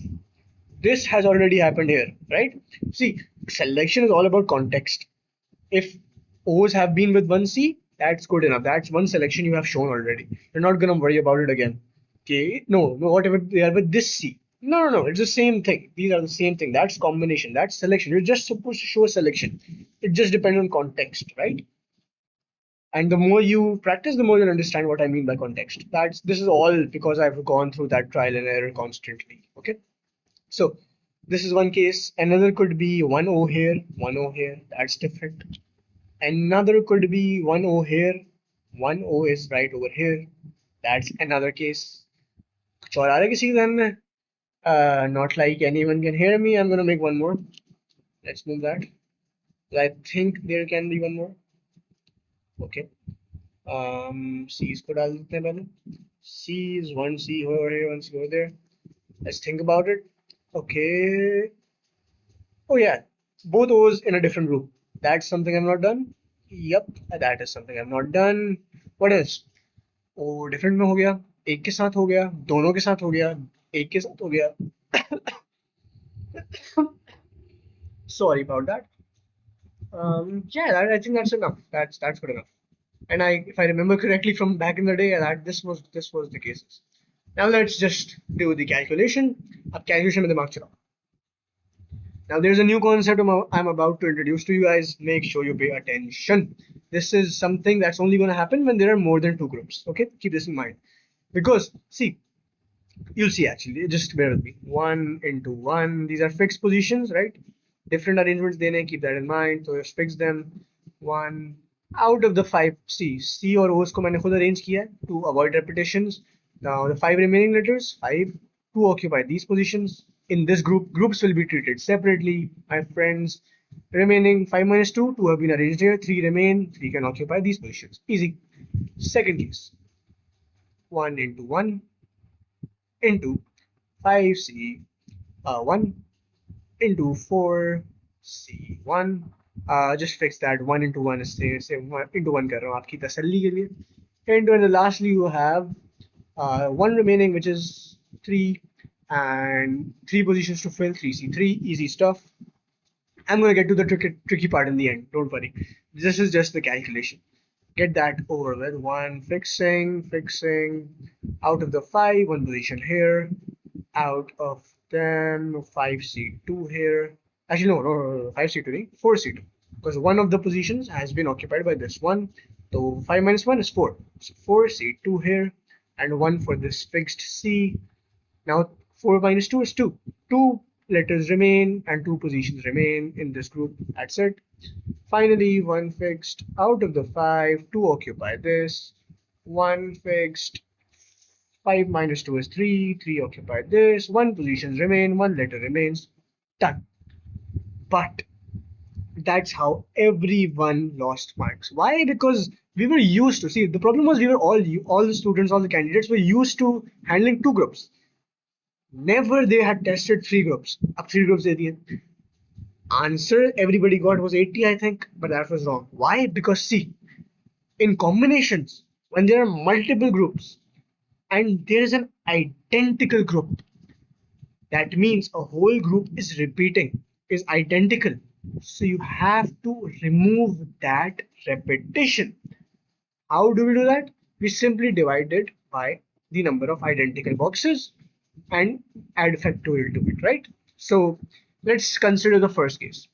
This has already happened here, right? See, selection is all about context. If O's have been with one C That's good enough. That's one selection you have shown already. You're not gonna worry about it again. Okay, no, whatever they are with this C. No, it's the same thing. These are the same thing. That's combination. That's selection. You're just supposed to show a selection. It just depends on context, right? And the more you practice, the more you'll understand what I mean by context. This is all because I've gone through that trial and error constantly. Okay, so this is one case. Another could be 1 O here, 1 O here. That's different. Another could be 1 O here, 1 O is right over here. That's another case. कुछ और आ रहा है किसी के ध्यान में? Not like anyone can hear me. I'm gonna make one more. Let's move that. I think there can be one more. Okay. C इसको डाल देते हैं पहले. C is one C over here, one C over there. Let's think about it. Okay. Oh yeah, both O's in a different group. That's something I've not done. Yep, that is something I've not done. What else? O different में हो गया, एक के साथ हो गया, दोनों के साथ हो गया, एक के साथ हो गया. Sorry about that. Yeah, I think that's enough. That's good enough. And if I remember correctly from back in the day, that this was the cases. Now let's just do the calculation. अब calculation में दिमाग चलाओ. Now there's a new concept I'm about to introduce to you guys. Make sure you pay attention. This is something that's only going to happen when there are more than two groups. Okay, keep this in mind. Because see, you'll see actually. Just bear with me. 1 into 1. These are fixed positions, right? Different arrangements. Then keep that in mind. So just fix them. 1 out of the 5 C or O's को मैंने खुद arrange किया to avoid repetitions. Now the 5 remaining letters, 5 to occupy these positions. In this groups will be treated separately. My friends, remaining 5 minus 2, 2 have been arranged here, 3 remain, 3 can occupy these positions. Easy. Second case, 1 into 1 into 5C 1 into 4C1. Just fix that. 1 into 1 is say 1 into 1 कर रहा हूँ आपकी तसल्ली के लिए. And lastly you have 1 remaining, which is 3, and 3 positions to fill. 3C3, easy stuff. I'm going to get to the tricky part in the end, don't worry. This is just the calculation. Get that over with. 1 fixing, out of the 5, 1 position here, out of 10, 5C2 here. Actually no, 5C2, 4C2, because one of the positions has been occupied by this one. So 5 minus 1 is 4, so 4C2 here, and 1 for this fixed C. Now 4 minus 2 is 2. 2 letters remain and 2 positions remain in this group. That's it. Finally, 1 fixed out of the 5 to occupy this. 1 fixed. 5 minus 2 is 3. 3 occupy this. 1 positions remain. 1 letter remains. Done. But that's how everyone lost marks. Why? Because we were used to see. The problem was we were all the students, all the candidates were used to handling 2 groups. Never they had tested 3 groups. Up 3 groups they did. Answer everybody got was 80, I think, but that was wrong. Why? Because see, in combinations, when there are multiple groups and there is an identical group, that means a whole group is repeating, is identical. So you have to remove that repetition. How do we do that? We simply divide it by the number of identical boxes and add factorial to it, right? So let's consider the first case.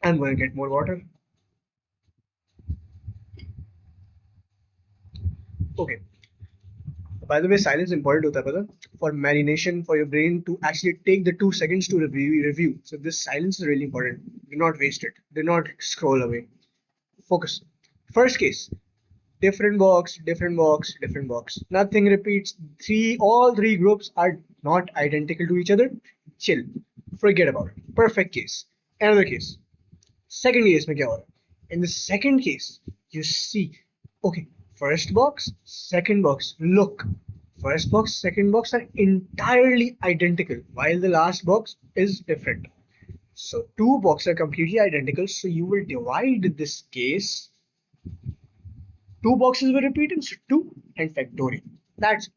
I'm going to get more water. Okay. By the way, silence is important hota hai, pata? For marination, for your brain to actually take the 2 seconds to review. So this silence is really important. Do not waste it. Do not scroll away. Focus. First case. Different box, different box, different box. Nothing repeats. All three groups are not identical to each other. Chill. Forget about it. Perfect case. Another case. Second case में क्या हो रहा है? In the second case, you see, okay, first box, second box. Look, first box, second box are entirely identical, while the last box is different. So 2 boxes are completely identical. So you will divide this case. 2 boxes were repeating, so 2 and factorial. That's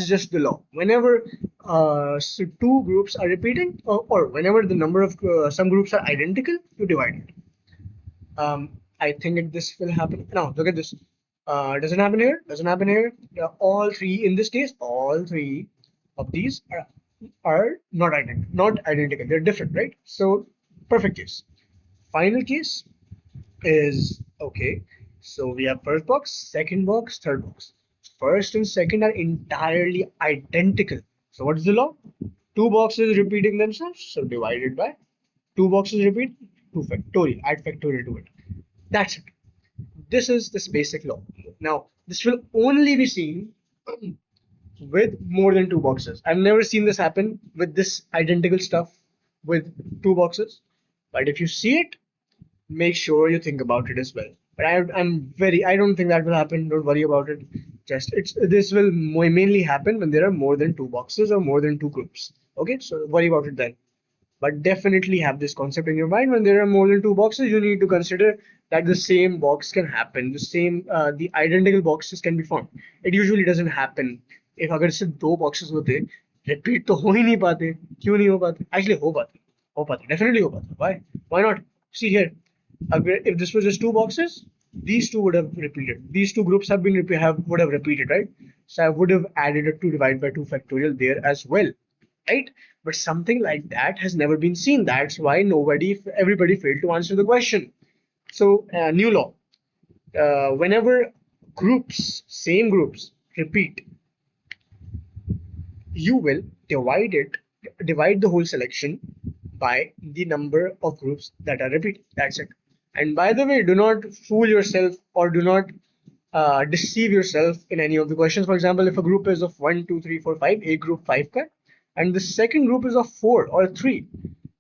just the law. Whenever so 2 groups are repeating, or whenever the number of some groups are identical, you divide it. I think this will happen. Now look at this. Doesn't happen here. Doesn't happen here. Yeah, all three in this case, all three of these are not identical. Not identical. They're different, right? So perfect case. Final case is okay. So we have first box, second box, third box. First and second are entirely identical. So what is the law? Two boxes repeating themselves, so divided by two boxes repeat, two factorial, add factorial to it. That's it. This is this basic law. Now, this will only be seen with more than two boxes. I've never seen this happen with this identical stuff with two boxes. But if you see it, make sure you think about it as well. But I don't think that will happen. Don't worry about it. Just this will mainly happen when there are more than two boxes or more than two groups. Okay, so worry about it then. But definitely have this concept in your mind. When there are more than two boxes, you need to consider that the same box can happen. The identical boxes can be formed. It usually doesn't happen. if अगर सिर्फ दो boxes होते, repeat तो हो ही नहीं पाते. क्यों नहीं हो पाते? Actually हो पाते, definitely हो पाते. Why not? See here, if this was just two boxes, these two would have repeated. These two groups would have repeated, right? So I would have added a 2 divided by 2 factorial there as well, right? But something like that has never been seen. That's why everybody failed to answer the question. So, new law. Whenever same groups repeat, you will divide the whole selection by the number of groups that are repeating. That's it. And by the way, do not fool yourself or do not deceive yourself in any of the questions. For example, if a group is of 1, 2, 3, 4, 5, a group 5 ka, and the second group is of 4 or 3,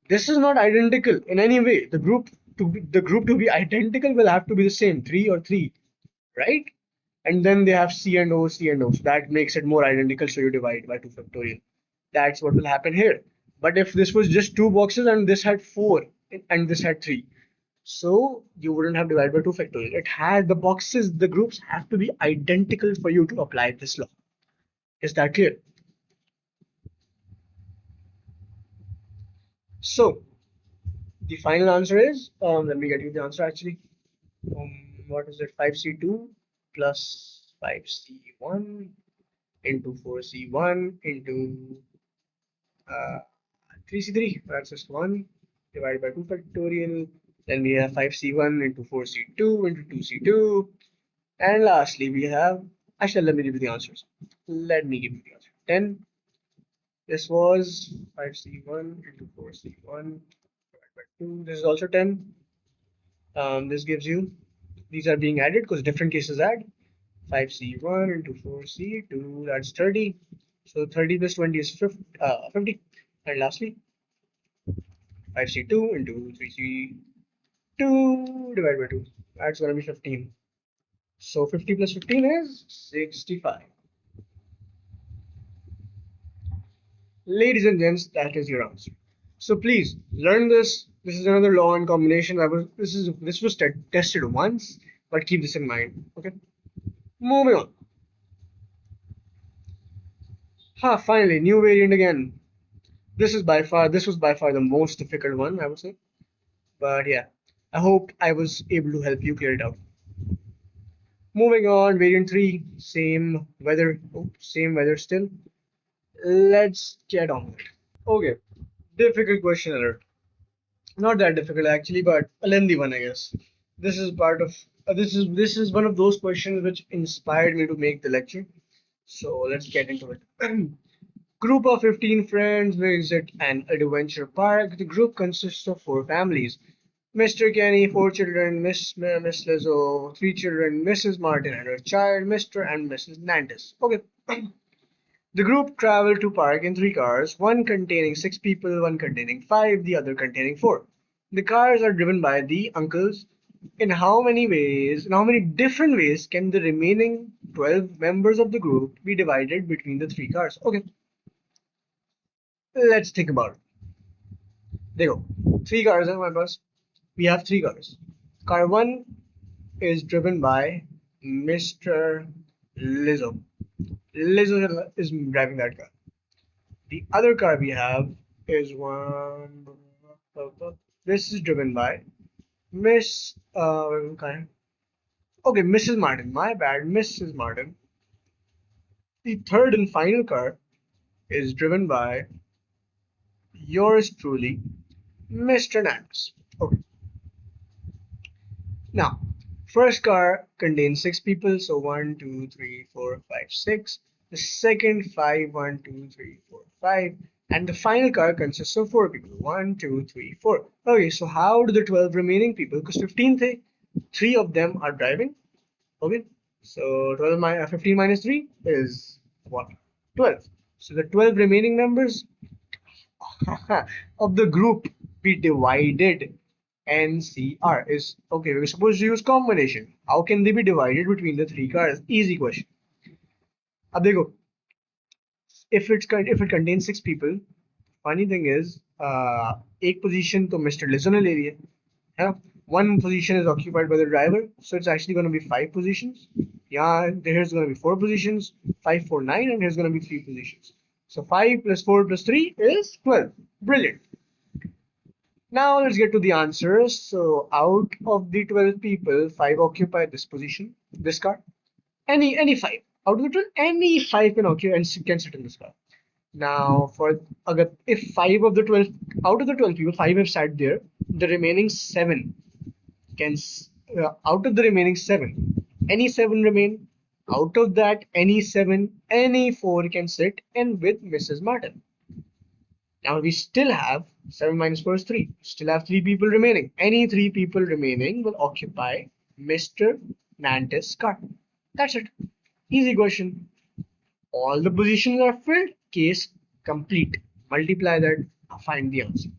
this is not identical in any way. The group to be identical will have to be the same, 3 or 3, right? And then they have C and O, C and O. So that makes it more identical. So you divide by 2 factorial. That's what will happen here. But if this was just two boxes and this had 4 and this had 3, so you wouldn't have divided by 2 factorial. The groups have to be identical for you to apply this law. Is that clear? So the final answer is, let me get you the answer actually. What is it? 5C2 plus 5C1 into 4C1 into 3C3. That's just 1 divided by 2 factorial. Then we have 5C1 into 4C2 into 2C2. And lastly, we have, actually, let me give you the answers. Let me give you the answer. 10. This was 5C1 into 4C1 divided by 2. This is also 10. This gives you, these are being added because different cases add. 5C1 into 4C2, that's 30. So 30 plus 20 is 50. And lastly, 5C2 into 3C2 divided by 2. That's going to be 15. So 50 plus 15 is 65. Ladies and gents, that is your answer. So please learn this. This is another law and combination. This was tested once, but keep this in mind. Okay. Moving on. Finally, new variant again. This was by far the most difficult one, I would say. But yeah, I hope I was able to help you clear it out. Moving on, variant 3, same weather. Oh, same weather still. Let's get on with it. Okay, difficult question alert. Not that difficult actually, but a lengthy one, I guess. This is part of this is one of those questions which inspired me to make the lecture. So let's get into it. Group of 15 friends visit an adventure park. The group consists of 4 families. Mr. Kenny, 4 children, Miss Lizzo, 3 children, Mrs. Martin and her child, Mr. and Mrs. Nantis. Okay. The group traveled to park in 3 cars, one containing 6 people, one containing 5, the other containing 4. The cars are driven by the uncles. In how many different ways can the remaining 12 members of the group be divided between the 3 cars? Okay, let's think about it. There you go. 3 cars in my bus. We have 3 cars. Car 1 is driven by Mr. Lizzo. Lizzo is driving that car. The other car we have is one. This is driven by Miss. Okay, Mrs. Martin. My bad, Mrs. Martin. The third and final car is driven by yours truly, Mr. Nance. Okay. Now, first car contains six people, so one, two, three, four, five, six. The second five, one, two, three, four, five, and the final car consists of four people. One, two, three, four. Okay, so how do the 12 remaining people? Because 15, three of them are driving. Okay, so 15 minus three is what? 12. So the 12 remaining members of the group be divided. NCR is okay. We're supposed to use combination. How can they be divided between the three cars? Easy question. Ab dekho, if it contains six people, funny thing is, एक position तो Mr. Lizzo ने ले लिया, है ना? One position is occupied by the driver, so it's actually going to be five positions. Yeah, there's going to be four positions, five, four, nine, and there's going to be three positions. So 5 plus 4 plus 3 is 12. Brilliant. Now let's get to the answers. So out of the 12 people, 5 occupy this position, this car. Any 5. Out of the 12, any 5 can occupy and can sit in this car. Now if 5 of the 12, out of the 12 people, 5 have sat there, the remaining 7 can, out of the remaining 7, any 7 remain. Out of that, any 7, any 4 can sit and with Mrs. Martin. Now we still have 7 minus 4 is 3. Still have 3 people remaining. Any 3 people remaining will occupy Mr. Nantes' car. That's it. Easy question. All the positions are filled. Case complete. Multiply that. Find the answer.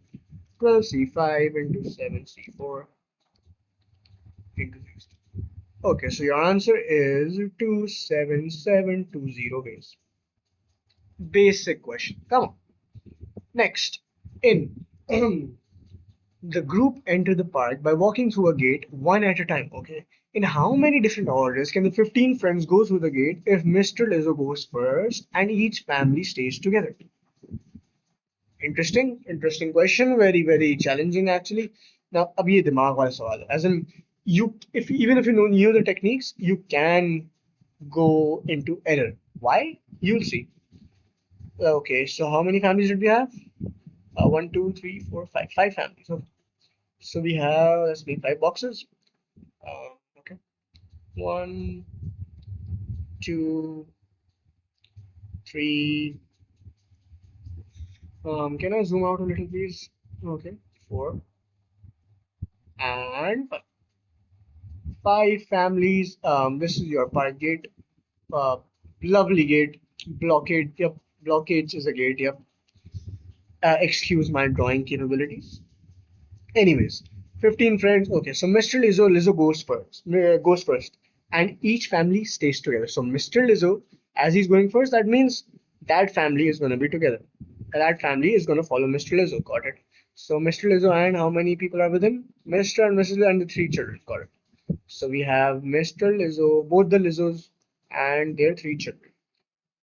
12C5 into 7C4 into 6. Okay, so your answer is 27720 ways. Basic question. Come on. Next, in the group enter the park by walking through a gate one at a time. Okay. In how many different orders can the 15 friends go through the gate if Mr. Lizzo goes first and each family stays together? Interesting question. Very, very challenging actually. Now, अब ये दिमाग वाला सवाल है. As in, even if you knew the techniques, you can go into error. Why? You'll see. Okay, so how many families did we have? 1, 2, 3, 4, 5. 5 families. Okay. So we have, let's make 5 boxes. Okay. 1, 2, 3. Can I zoom out a little, please? Okay. 4 and 5. 5 families. This is your park gate. Lovely gate. Blockade. Yep. Blockage is a gate. Yep. Excuse my drawing capabilities. Anyways, 15 friends. Okay, so Mr. Lizzo goes first, and each family stays together. So Mr. Lizzo, as he's going first, that means that family is going to be together. That family is going to follow Mr. Lizzo. Got it. So Mr. Lizzo and how many people are with him? Mr. and Mrs. and the 3 children. Got it. So we have Mr. Lizzo, both the Lizzos and their 3 children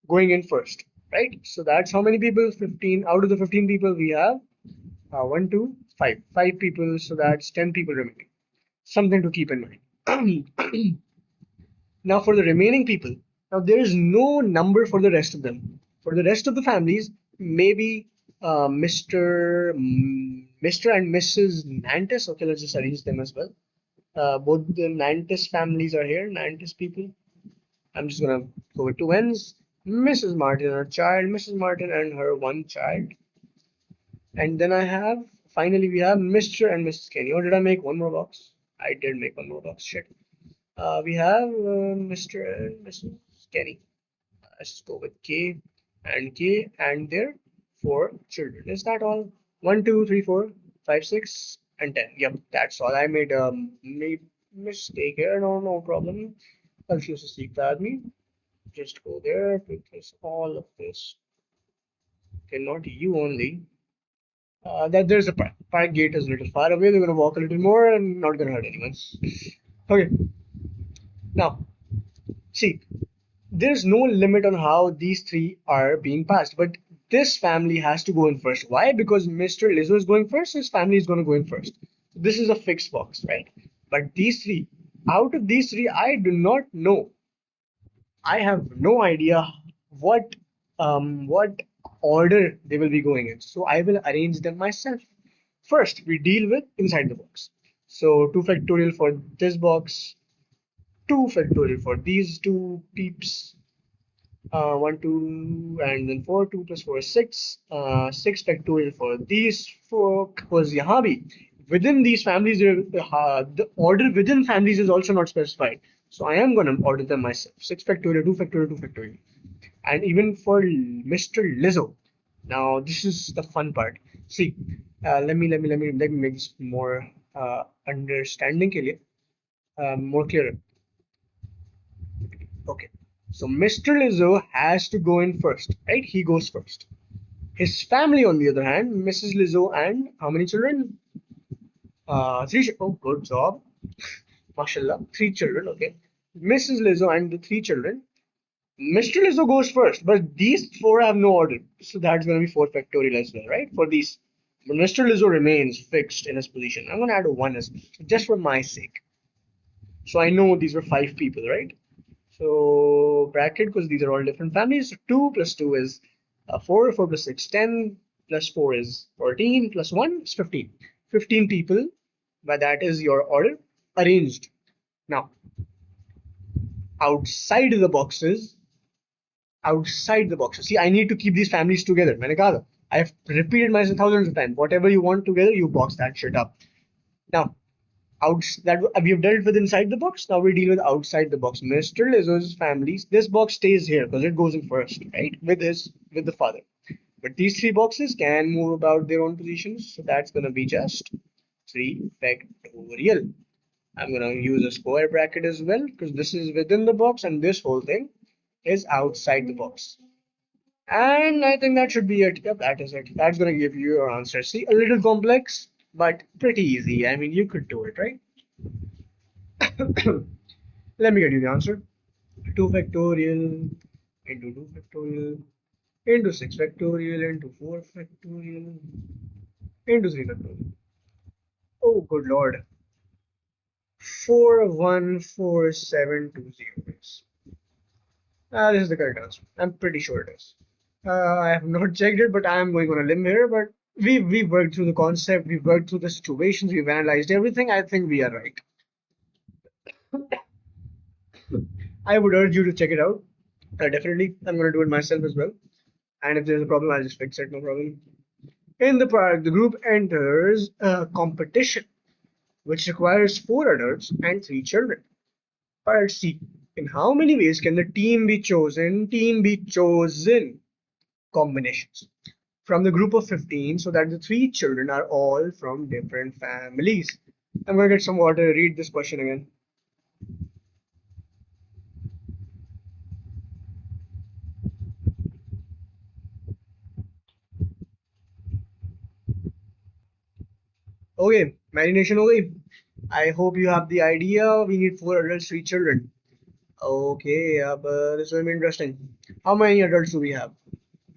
going in first, right? So that's how many people? 15. Out of the 15 people we have 1, 2, 5. 5 people, so that's 10 people remaining. Something to keep in mind. Now for the remaining people, now there is no number for the rest of them. For the rest of the families, maybe Mr. and Mrs. Nantes. Okay, let's just arrange them as well. Both the Nantes families are here, Nantes people. I'm just gonna go with 2 N's. Mrs. Martin, her child, Mrs. Martin and her 1 child. And then I have, finally we have Mr. and Mrs. Kenny. Or did I make one more box? I did make one more box, shit. We have Mr. and Mrs. Kenny. Let's just go with K and their 4 children. Is that all? 1, 2, 3, 4, 5, 6, and 10. Yep, that's all. I made a mistake here. No problem. Confused to seek that me. Just go there because all of this. Okay, not you only. That there's a park gate is a little far away. They're gonna walk a little more and not gonna hurt anyone. Okay. Now, see, there's no limit on how these 3 are being passed, but this family has to go in first. Why? Because Mr. Lizzo is going first, his family is gonna go in first. This is a fixed box, right? But these 3 Out of these three, I do not know. I have no idea what order they will be going in. So I will arrange them myself. First, we deal with inside the box. So 2 factorial for this box, 2 factorial for these two peeps, 1, 2, and then 4, 2 plus 4 is 6. 6 factorial for these four was यहाँ भी. Within these families, the order within families is also not specified. So I am going to order them myself. 6 factorial, 2 factorial, 2 factorial. And even for Mr. Lizzo. Now this is the fun part. See, let me make this more understanding के लिए, more clear. Okay. So Mr. Lizzo has to go in first, right? He goes first. His family, on the other hand, Mrs. Lizzo and how many children? Three. Oh, good job. Mashallah. Three children. Okay. Mrs. Lizzo and the three children. Mr. Lizzo goes first, but these four have no order. So that's going to be 4 factorial as well, right? For these. But Mr. Lizzo remains fixed in his position. I'm going to add a 1 as well, just for my sake. So I know these were 5 people, right? So bracket, because these are all different families. So 2 plus 2 is 4, 4 plus 6, 10, plus 4 is 14, plus 1 is 15. 15 people, but that is your order arranged. Now, outside the boxes, see, I need to keep these families together. मैंने कहा था. I have repeated myself thousands of times. Whatever you want together, you box that shit up. Now, that we have dealt with inside the box. Now we deal with outside the box. Mr. Lizzo's families. This box stays here because it goes in first, right? With the father. But these three boxes can move about their own positions. So that's gonna be just 3 factorial. I'm gonna use a square bracket as well because this is within the box and this whole thing is outside the box. And I think that should be it. Yep, that is it. That's gonna give you your answer. See, a little complex, but pretty easy. I mean, you could do it, right? Let me get you the answer. 2 factorial into 2 factorial into 6 factorial into 4 factorial into 3 factorial. Oh, good lord. 414720 is. This is the correct answer. I'm pretty sure it is. I have not checked it, but I am going on a limb here. But we've worked through the concept, we've worked through the situations, we've analyzed everything. I think we are right. I would urge you to check it out. Definitely, I'm going to do it myself as well. And if there's a problem, I'll just fix it. No problem. In the product, the group enters a competition which requires 4 adults and 3 children. Part C. In how many ways can the team be chosen? Combinations from the group of 15 so that the 3 children are all from different families. I'm going to get some water. Read this question again. Okay, marination हो गई. I hope you have the idea. We need 4 adults, 3 children. Okay, this will be interesting. How many adults do we have?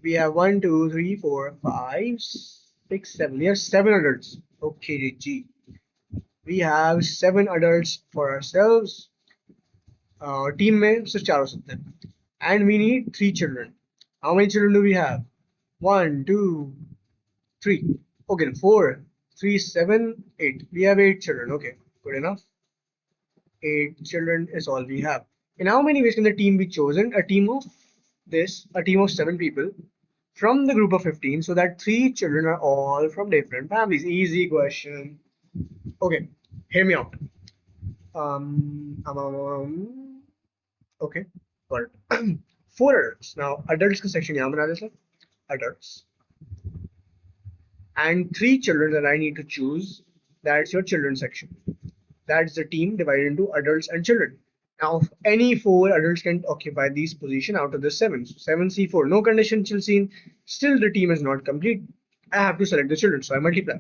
We have 1, 2, 3, 4, 5, 6, 7. We have 7 adults. Okay, G. We have 7 adults for ourselves. Team में सिर्फ 4 हो सकते हैं. And we need 3 children. How many children do we have? 1, 2, 3. Okay, 4, 3, 7, 8. We have 8 children. Okay, good enough. 8 children is all we have. In how many ways can the team be chosen? A team of 7 people from the group of 15 so that 3 children are all from different families. Easy question. Okay, hear me out. Okay, got it. 4 adults. Now, adults का section यहाँ बना देते हैं. Adults. And 3 children that I need to choose. That's your children section. That's the team divided into adults and children. Now, any 4 adults can occupy these positions out of the 7. So 7C4, no condition still seen. Still, the team is not complete. I have to select the children, so I multiply.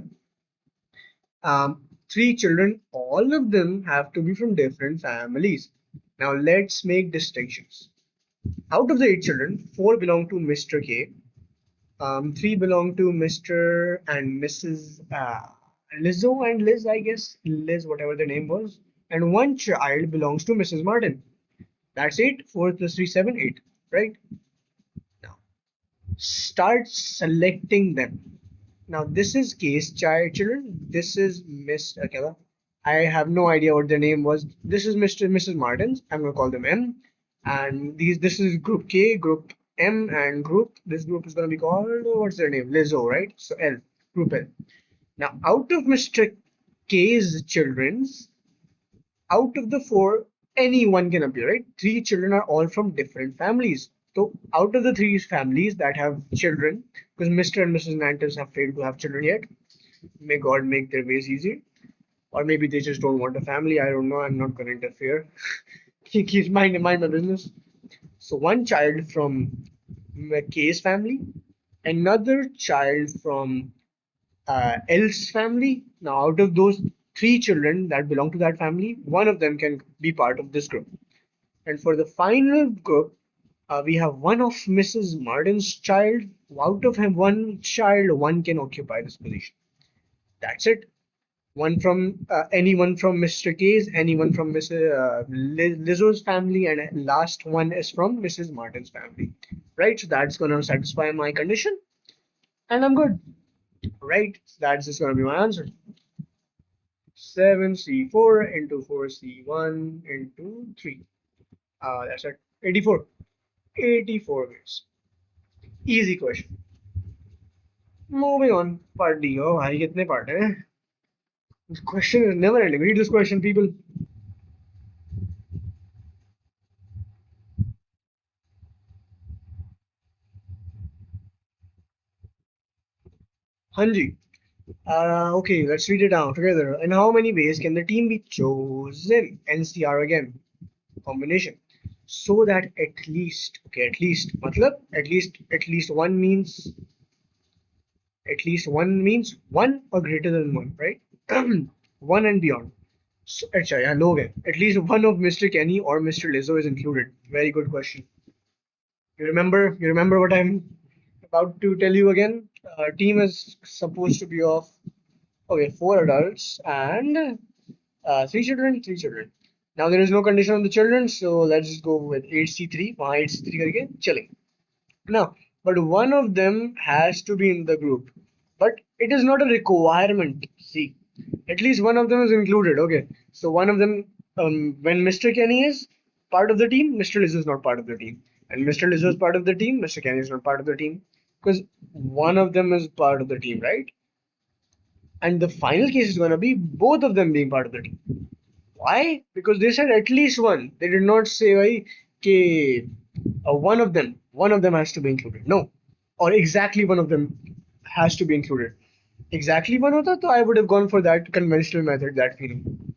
3 children, all of them have to be from different families. Now, let's make distinctions. Out of the 8 children, 4 belong to Mr. K. 3 belong to Mr. and Mrs. Lizzo and Liz, I guess. Liz, whatever the name was. and one child belongs to Mrs. Martin. That's 8. 4 plus 3, 7, 8. Right? Now, start selecting them. Now, this is case child children. This is Miss Akela. I have no idea what their name was. This is Mr. and Mrs. Martins. I'm gonna call them M. And this is group K, group M, and this group is gonna be called, what's their name? Lizzo, right? So L, group L. Now, out of Mr. K's children's, out of the four, anyone can appear, right? Three children are all from different families. So out of the three families that have children, because Mr. and Mrs. Nantes have failed to have children yet, may God make their ways easy. Or maybe they just don't want a family. I don't know. I'm not going to interfere. Keep mind my business. So one child from K's family, another child from L's family. Now, out of those three children that belong to that family, one of them can be part of this group. And for the final group, we have one of Mrs. Martin's child. Out of him, one child, one can occupy this position. That's it. One from anyone from Mr. K's, anyone from Mrs. Lizzo's family, and last one is from Mrs. Martin's family. Right? So that's gonna satisfy my condition, and I'm good. Right? So that's just gonna be my answer. 7C4 into 4C1 into 3. That's it. 84. 84 ways. Easy question. Moving on. Part D. Oh, भाई कितने part हैं? This question is never ending. Read this question, people. Hanji. Okay, let's read it down together. In how many ways can the team be chosen? NCR again. Combination. So that at least, matlab, at least one means one or greater than one, right? One and beyond. So, अच्छा, yeah, लोग हैं. At least one of Mr. Kenny or Mr. Lizzo is included. Very good question. You remember what I'm about to tell you again? Team is supposed to be of, okay, four adults and three children, three children. Now there is no condition on the children, so let's just go with 8C3. वहाँ 8C3 करके चलेंगे. Now, but one of them has to be in the group. But it is not a requirement. See, at least one of them is included. Okay, so one of them, when Mr. Kenny is part of the team, Mr. Lizzo is not part of the team, and Mr. Lizzo is part of the team, Mr. Kenny is not part of the team, because one of them is part of the team, right? And the final case is going to be both of them being part of the team. Why? Because they said at least one. They did not say, "Bhai, ke, one of them has to be included." No, or exactly one of them has to be included. Exactly one hota, so I would have gone for that conventional method, that feeling.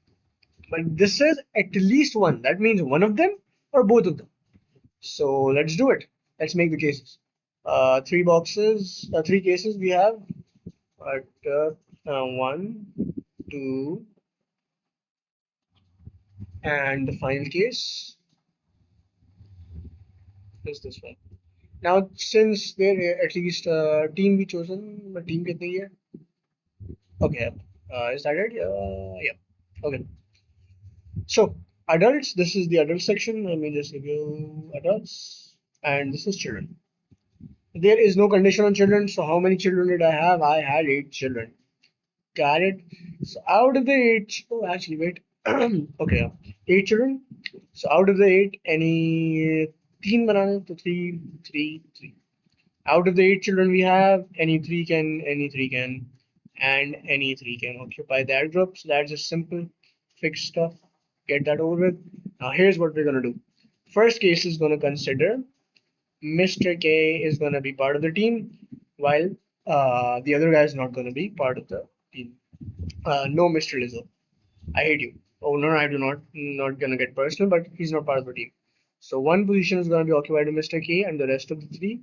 But this says at least one. That means one of them or both of them. So let's do it. Let's make the cases. Three cases we have. One, two, and the final case is this one. Now, since there at least team be chosen, but team kitni hai? Okay, is that it? Yeah. Okay. So adults, this is the adult section. Let me just give you adults, and this is children. There is no condition on children. So how many children did I have? I had 8 children. Got it. So out of the 8, oh actually wait. Okay, 8 children. So out of the 8, any teen banana to 3, 3, 3. Out of the 8 children we have, any three can, and any three can occupy that group. So that's just simple, fixed stuff. Get that over with. Now here's what we're gonna do. First case is gonna consider Mr. K is gonna be part of the team, while the other guy is not gonna be part of the team. No, Mr. Lizzo, I hate you. Oh no, I do not. Not gonna get personal, but he's not part of the team. So one position is gonna be occupied by Mr. K, and the rest of the three.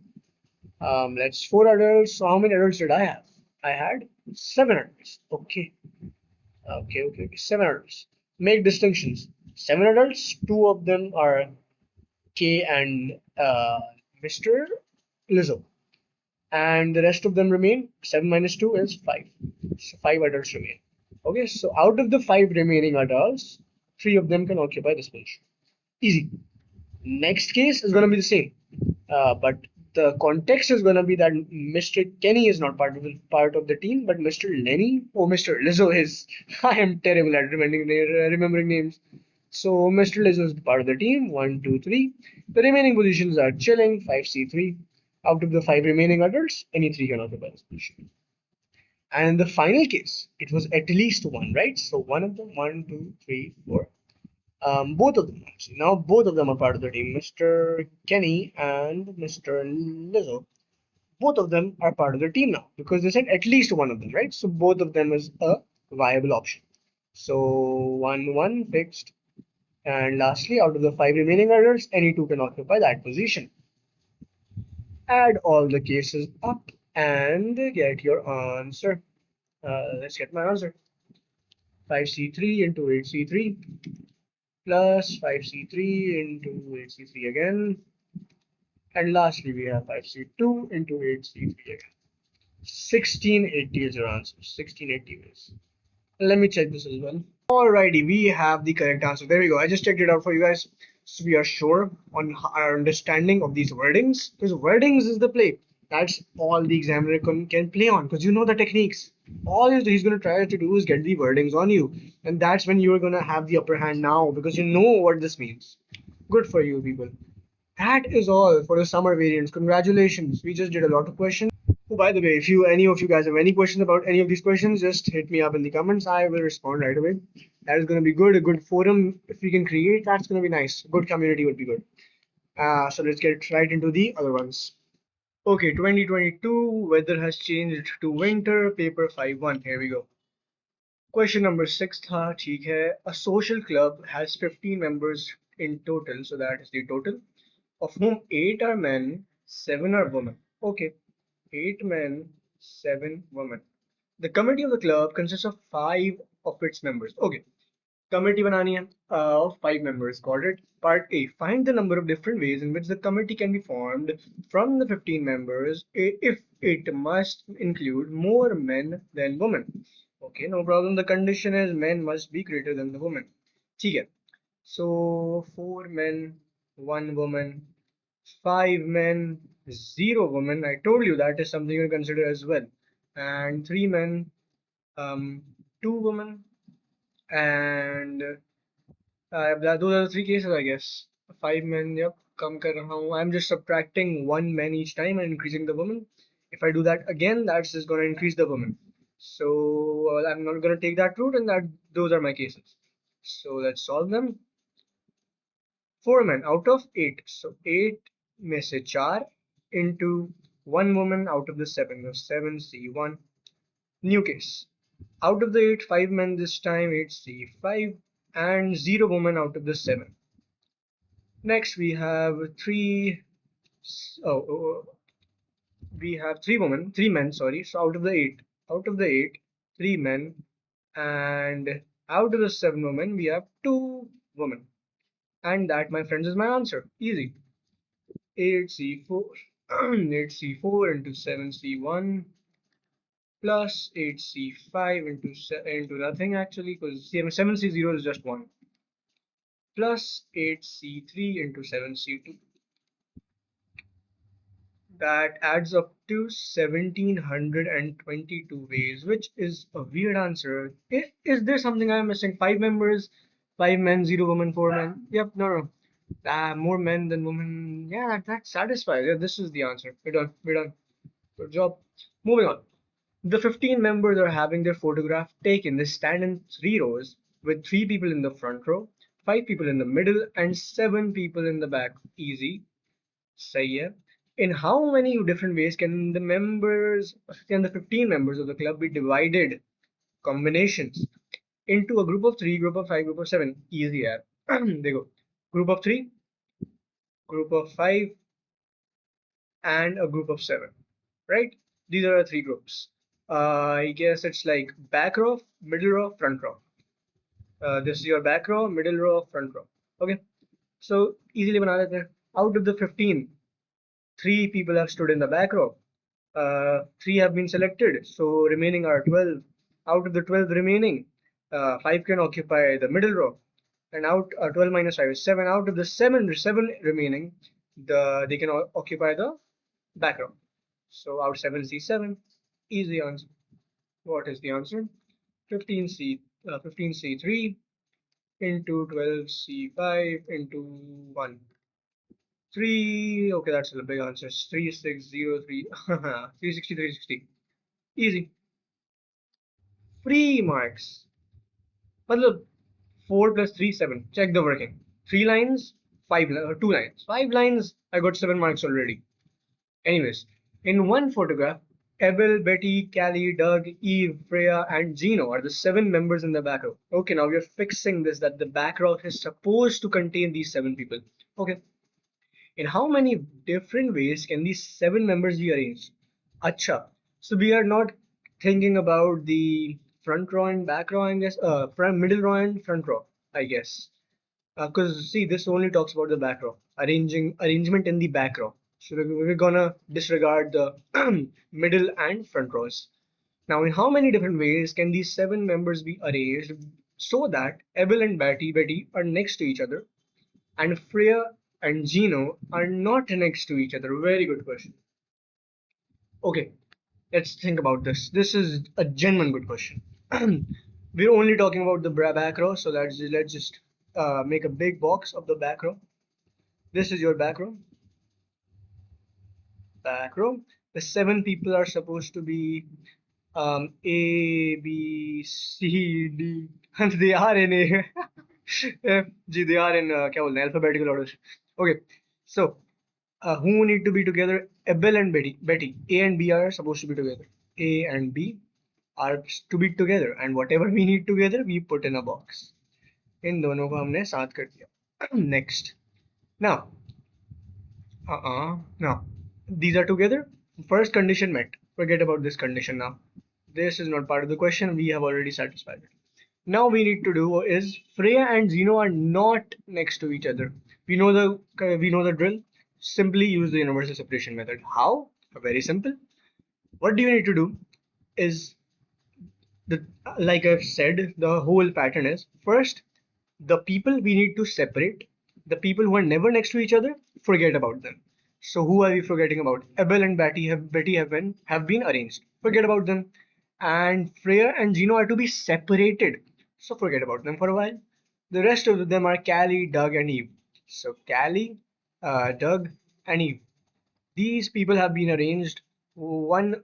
That's 4 adults. So how many adults did I have? I had 7 adults. Okay. 7 adults. Make distinctions. 7 adults. Two of them are K and Mr. Lizzo, and the rest of them remain. 7 minus 2 is 5. So 5 adults remain. Okay. So out of the 5 remaining adults, 3 of them can occupy this position. Easy. Next case is going to be the same, but the context is going to be that Mr. Kenny is not part of the team, but Mr. Lenny or Mr. Lizzo is. I am terrible at remembering names. So Mr. Lizzo is part of the team. One, two, three. The remaining positions are chilling. 5C3. Out of the 5 remaining adults, any 3 can occupy this position. And in the final case, it was at least one, right? So one of them, one, two, three, four. Both of them actually. Now both of them are part of the team. Mr. Kenny and Mr. Lizzo. Both of them are part of the team now because they said at least one of them, right? So both of them is a viable option. So 1-1 fixed. And lastly, out of the 5 remaining adults, any 2 can occupy that position. Add all the cases up and get your answer. Let's get my answer. 5C3 into 8C3 plus 5C3 into 8C3 again. And lastly, we have 5C2 into 8C3 again. 1680 is your answer. 1680 is. Let me check this as well. Alrighty, we have the correct answer. There we go. I just checked it out for you guys. So we are sure on our understanding of these wordings. Because wordings is the play. That's all the examiner can play on. Because you know the techniques. All he's going to try to do is get the wordings on you. And that's when you're going to have the upper hand now. Because you know what this means. Good for you, people. That is all for the summer variants. Congratulations. We just did a lot of questions. Oh, by the way, if any of you guys have any questions about any of these questions, just hit me up in the comments. I will respond right away. That is going to be good. A good forum, if we can create, that's going to be nice. A good community would be good. So let's get right into the other ones. Okay, 2022, weather has changed to winter, paper 5-1. Here we go. Question number 6 tha, theek hai. A social club has 15 members in total, so that is the total, of whom 8 are men, 7 are women. Okay, 8 men, 7 women. The committee of the club consists of 5 of its members. Okay, committee banani hai of 5 members. Got it. Part A. Find the number of different ways in which the committee can be formed from the 15 members if it must include more men than women. Okay, no problem. The condition is men must be greater than the women. ठीक है. So 4 men, 1 woman, 5 men, 0 women. I told you that is something to consider as well. And 3 men, 2 women, and those are the 3 cases, I guess. 5 men, yep, come kar raha hu. I'm just subtracting 1 man each time and increasing the woman. If I do that again, that's just going to increase the woman. So I'm not going to take that route, and those are my cases. So let's solve them. 4 men out of 8. So 8 में से 4 into 1 woman out of the 7. So 7C1. New case. Out of the 8, 5 men this time, 8C5, and 0 woman out of the 7. Next we have 3. Oh, we have 3 men, sorry. So out of the 8, 3 men, and out of the 7 women, we have 2 women. And that, my friends, is my answer. Easy. 8C4 8C4 into 7C1 plus 8C5 into nothing actually, because 7C0 is just 1, plus 8C3 into 7C2. That adds up to 1722 ways, which is a weird answer. Is there something I'm missing? 5 members, 5 men, 0 women, 4 men. Yep, no. More men than women. Yeah, that satisfies. Yeah, this is the answer. We're done. We're done. Good job. Moving on. The 15 members are having their photograph taken. They stand in 3 rows with 3 people in the front row, 5 people in the middle, and 7 people in the back. Easy. Sahi hai. In how many different ways can the 15 members of the club be divided? Combinations into a group of 3, group of 5, group of 7. Easy hai. There you go. Group of 3, group of 5, and a group of 7. Right? These are the 3 groups. I guess it's like back row, middle row, front row. This is your back row, middle row, front row. Okay. So easily bana lete hain. Out of the 15, 3 people have stood in the back row. 3 have been selected, so remaining are 12. Out of the 12 remaining, 5 can occupy the middle row, And out 12 minus 5 is 7. Out of the 7 remaining, they can occupy the back row. So out 7c7, easy answer. What is the answer? 15c3 into 12c5 into 1. 3, okay, that's a big answer. 3603, 360, 360. Easy. Free marks. Matlab, 4 plus 3, 7. Check the working. 3 lines, 2 lines. 5 lines, I got 7 marks already. Anyways, in one photograph, Abel, Betty, Callie, Doug, Eve, Freya, and Gino are the 7 members in the back row. Okay, now we are fixing this that the back row is supposed to contain these 7 people. Okay. In how many different ways can these 7 members be arranged? Acha. So we are not thinking about the front row and back row, I guess. Front, middle row and front row, I guess. Because see, this only talks about the back row, arrangement in the back row. So we're gonna disregard the middle and front rows. Now, in how many different ways can these 7 members be arranged so that Abel and Betty are next to each other, and Freya and Gino are not next to each other? Very good question. Okay, let's think about this. This is a genuine good question. We're only talking about the back row, so let's just make a big box of the back row. This is your back row. Back row. The 7 people are supposed to be A, B, C, D, and they are in A. They are in क्या बोलते हैं, alphabetical order. Okay, so who need to be together? Abel and Betty. A and B are supposed to be together. A and B are to be together, and whatever we need together, we put in a box. इन दोनों को हमने साथ कर दिया. Next. Now, now these are together. First condition met. Forget about this condition now. This is not part of the question. We have already satisfied it. Now we need to do is Freya and Zeno are not next to each other. We know the drill. Simply use the universal separation method. How? Very simple. What do you need to do is like I've said, the whole pattern is first the people we need to separate. The people who are never next to each other, forget about them. So who are we forgetting about? Abel and Betty have been arranged. Forget about them. And Freya and Gino are to be separated. So forget about them for a while. The rest of them are Callie, Doug, and Eve. So Callie, Doug, and Eve. These people have been arranged.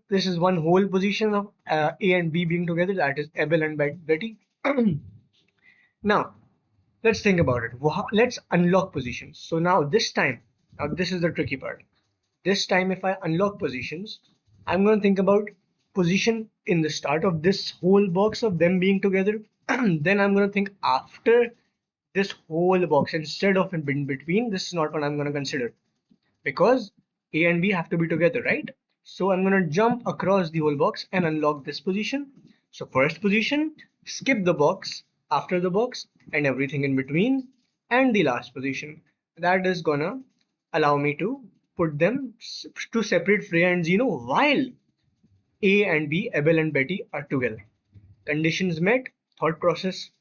This is one whole position of A and B being together. That is Abel and Betty. Now, let's think about it. Let's unlock positions. So now this is the tricky part. This time, if I unlock positions, I'm going to think about position in the start of this whole box of them being together. Then I'm going to think after this whole box instead of in between. This is not what I'm going to consider because A and B have to be together, right? So I'm going to jump across the whole box and unlock this position. So first position, skip the box, after the box, and everything in between, and the last position. That is gonna allow me to put them to separate Freya and Zeno while A and B, Abel and Betty are together. Conditions met, thought process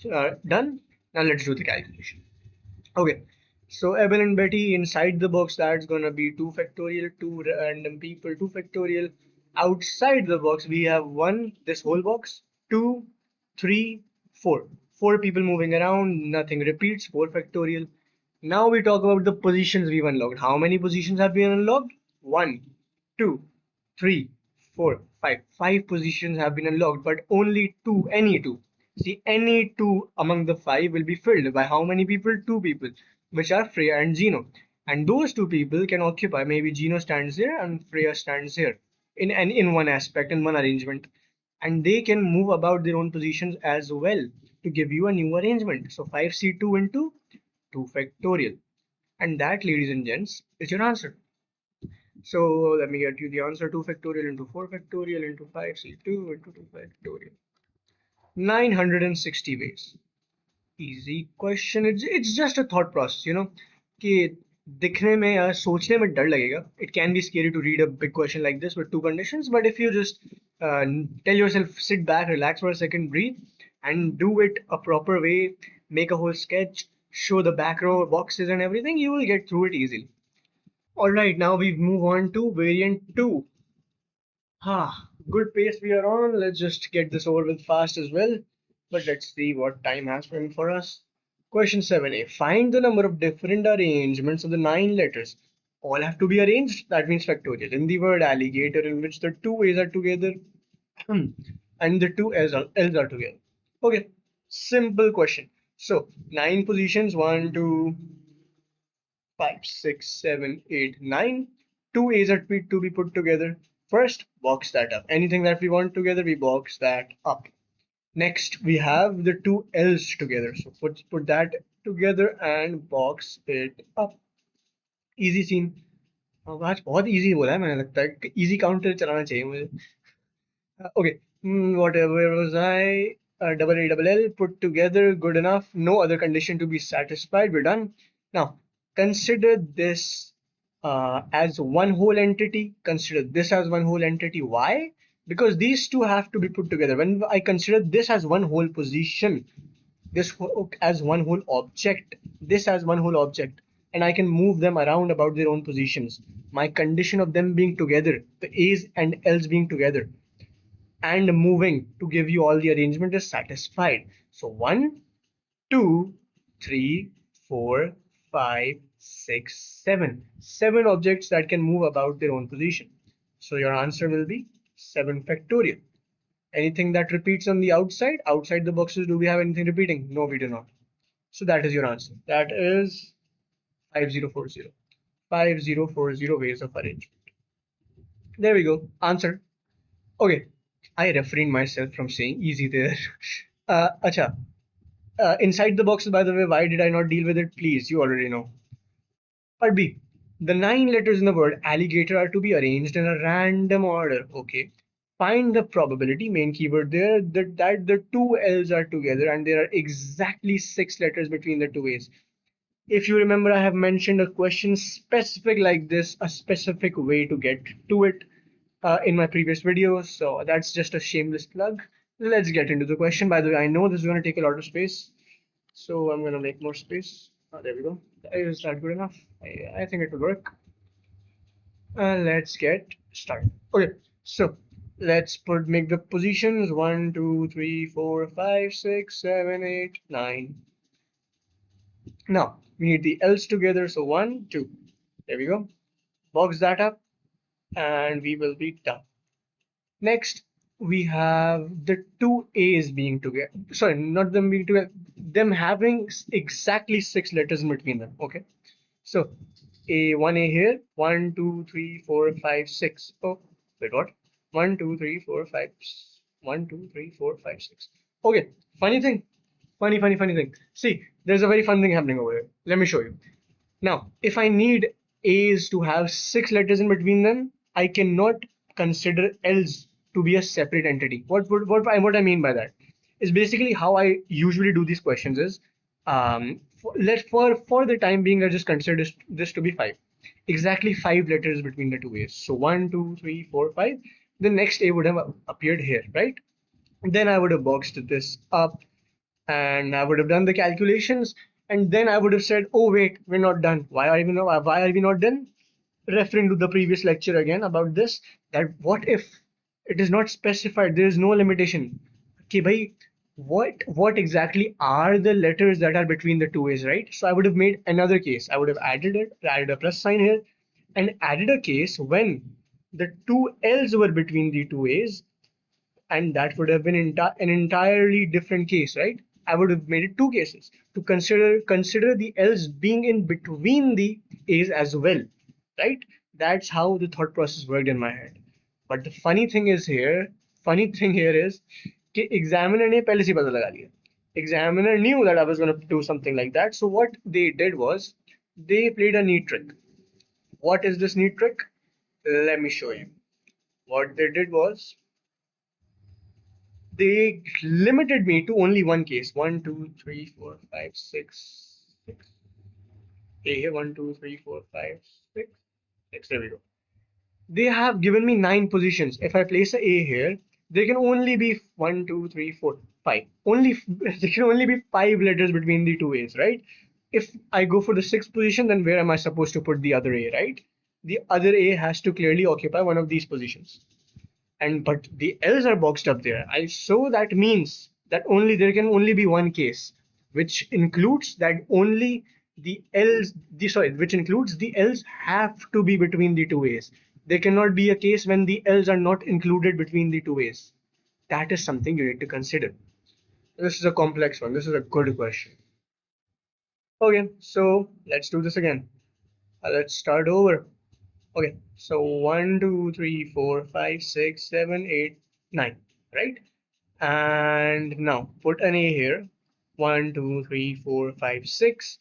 done. Now let's do the calculation. Okay, so Abel and Betty inside the box, that's gonna be 2 factorial, 2 random people, 2 factorial. Outside the box, we have 1, this whole box, 2, 3, 4. 4 people moving around, nothing repeats, 4 factorial. Now we talk about the positions we've unlocked. How many positions have been unlocked? 1, 2, 3, 4, 5. 5 positions have been unlocked, but only 2, any 2. See, any 2 among the 5 will be filled by how many people? 2 people, which are Freya and Gino. And those 2 people can occupy, maybe Gino stands here and Freya stands here in one aspect, in one arrangement. And they can move about their own positions as well to give you a new arrangement. So 5c2 into 2 factorial. And that, ladies and gents, is your answer. So let me get you the answer. 2 factorial into 4 factorial into 5c2 into 2 factorial. 960 ways. Easy question. It's just a thought process, कि दिखने में या सोचने में डर लगेगा. It can be scary to read a big question like this with 2 conditions, but if you just tell yourself, sit back, relax for a second, breathe, and do it a proper way, make a whole sketch, show the back row boxes and everything, you will get through it easily. Alright, now we move on to variant 2. Good pace we are on. Let's just get this over with fast as well. But let's see what time has been for us. Question 7a. Find the number of different arrangements of the 9 letters. All have to be arranged. That means factorial. In the word alligator, in which the two A's are together and the two L's are together. Okay, simple question. So, 9 positions 1, 2, 5, 6, 7, 8, 9. Two A's are to be put together. First, box that up. Anything that we want together, we box that up. Next, we have the two L's together. So put that together and box it up. Easy scene. आज बहुत easy बोला है मैंने लगता है easy counter चलाना चाहिए मुझे. Okay, whatever was I? Double A, double L put together, good enough. No other condition to be satisfied. We're done. Now, consider this as one whole entity. Consider this as one whole entity. Why? Because these two have to be put together. When I consider this as one whole position, this as one whole object, this as one whole object, and I can move them around about their own positions. My condition of them being together, the A's and L's being together, and moving to give you all the arrangement is satisfied. So 1, 2, 3, 4, 5, 6, 7. 7 objects that can move about their own position. So your answer will be 7 factorial. Anything that repeats on the outside the boxes, do we have anything repeating? No, we do not. So that is your answer. That is 5040. 5040 ways of arrangement. There we go. Answer. Okay, I refrained myself from saying easy there. Acha. Inside the boxes, by the way, why did I not deal with it? Please, you already know. Part B. The 9 letters in the word alligator are to be arranged in a random order. Okay. Find the probability, main keyword there, that the two L's are together and there are exactly 6 letters between the two A's. If you remember, I have mentioned a question specific like this, a specific way to get to it in my previous videos. So that's just a shameless plug. Let's get into the question. By the way, I know this is going to take a lot of space, so I'm going to make more space. There we go. Is that good enough? I think it will work. Let's get started. Okay, so let's make the positions 1, 2, 3, 4, 5, 6, 7, 8, 9. Now we need the L's together, so 1, 2. There we go. Box that up, and we will be done. Next, we have the two A's being together. Sorry, not them being together. Them having exactly 6 letters in between them. Okay. So one A here. 1, 2, 3, 4, 5, 6. Oh, wait, what? 1, 2, 3, 4, 5. 1, 2, 3, 4, 5, 6. Okay. Funny thing. Funny thing. See, there's a very fun thing happening over here. Let me show you. Now, if I need A's to have 6 letters in between them, I cannot consider L's to be a separate entity. What I mean by that is basically how I usually do these questions is for the time being, let's just consider this to be 5. Exactly 5 letters between the two A's. So 1, 2, 3, 4, 5. The next A would have appeared here, right? Then I would have boxed this up and I would have done the calculations, and then I would have said, "Oh wait, we're not done. Why are we not done?" Referring to the previous lecture again about this, that what if it is not specified? There is no limitation. Okay, bhai, what exactly are the letters that are between the two A's, right? So I would have made another case. I would have added a plus sign here, and added a case when the two L's were between the two A's, and that would have been an entirely different case, right? I would have made it two cases to consider the L's being in between the A's as well, right? That's how the thought process worked in my head. But the funny thing here is कि examiner ने पहले से पता लगा लिया. Examiner knew that I was going to do something like that. So what they did was they played a neat trick. What is this neat trick? Let me show you. What they did was they limited me to only one case. 1, 2, 3, 4, 5, 6, 6. Okay, here 1, 2, 3, 4, 5, 6, 6. There we go. They have given me 9 positions. If I place a A here, there can only be 1, 2, 3, 4. 5. Only there can only be 5 letters between the two A's, right? If I go for the sixth position, then where am I supposed to put the other A, right? The other A has to clearly occupy one of these positions. And but the L's are boxed up there. So that means that only there can only be one case, which includes that only which includes the L's have to be between the two A's. There cannot be a case when the L's are not included between the two A's. That is something you need to consider. This is a complex one. This is a good question. Okay, so let's do this again. Let's start over. Okay, so 1, 2, 3, 4, 5, 6, 7, 8, 9, right? And now put an A here. 1, 2, 3, 4, 5, 6.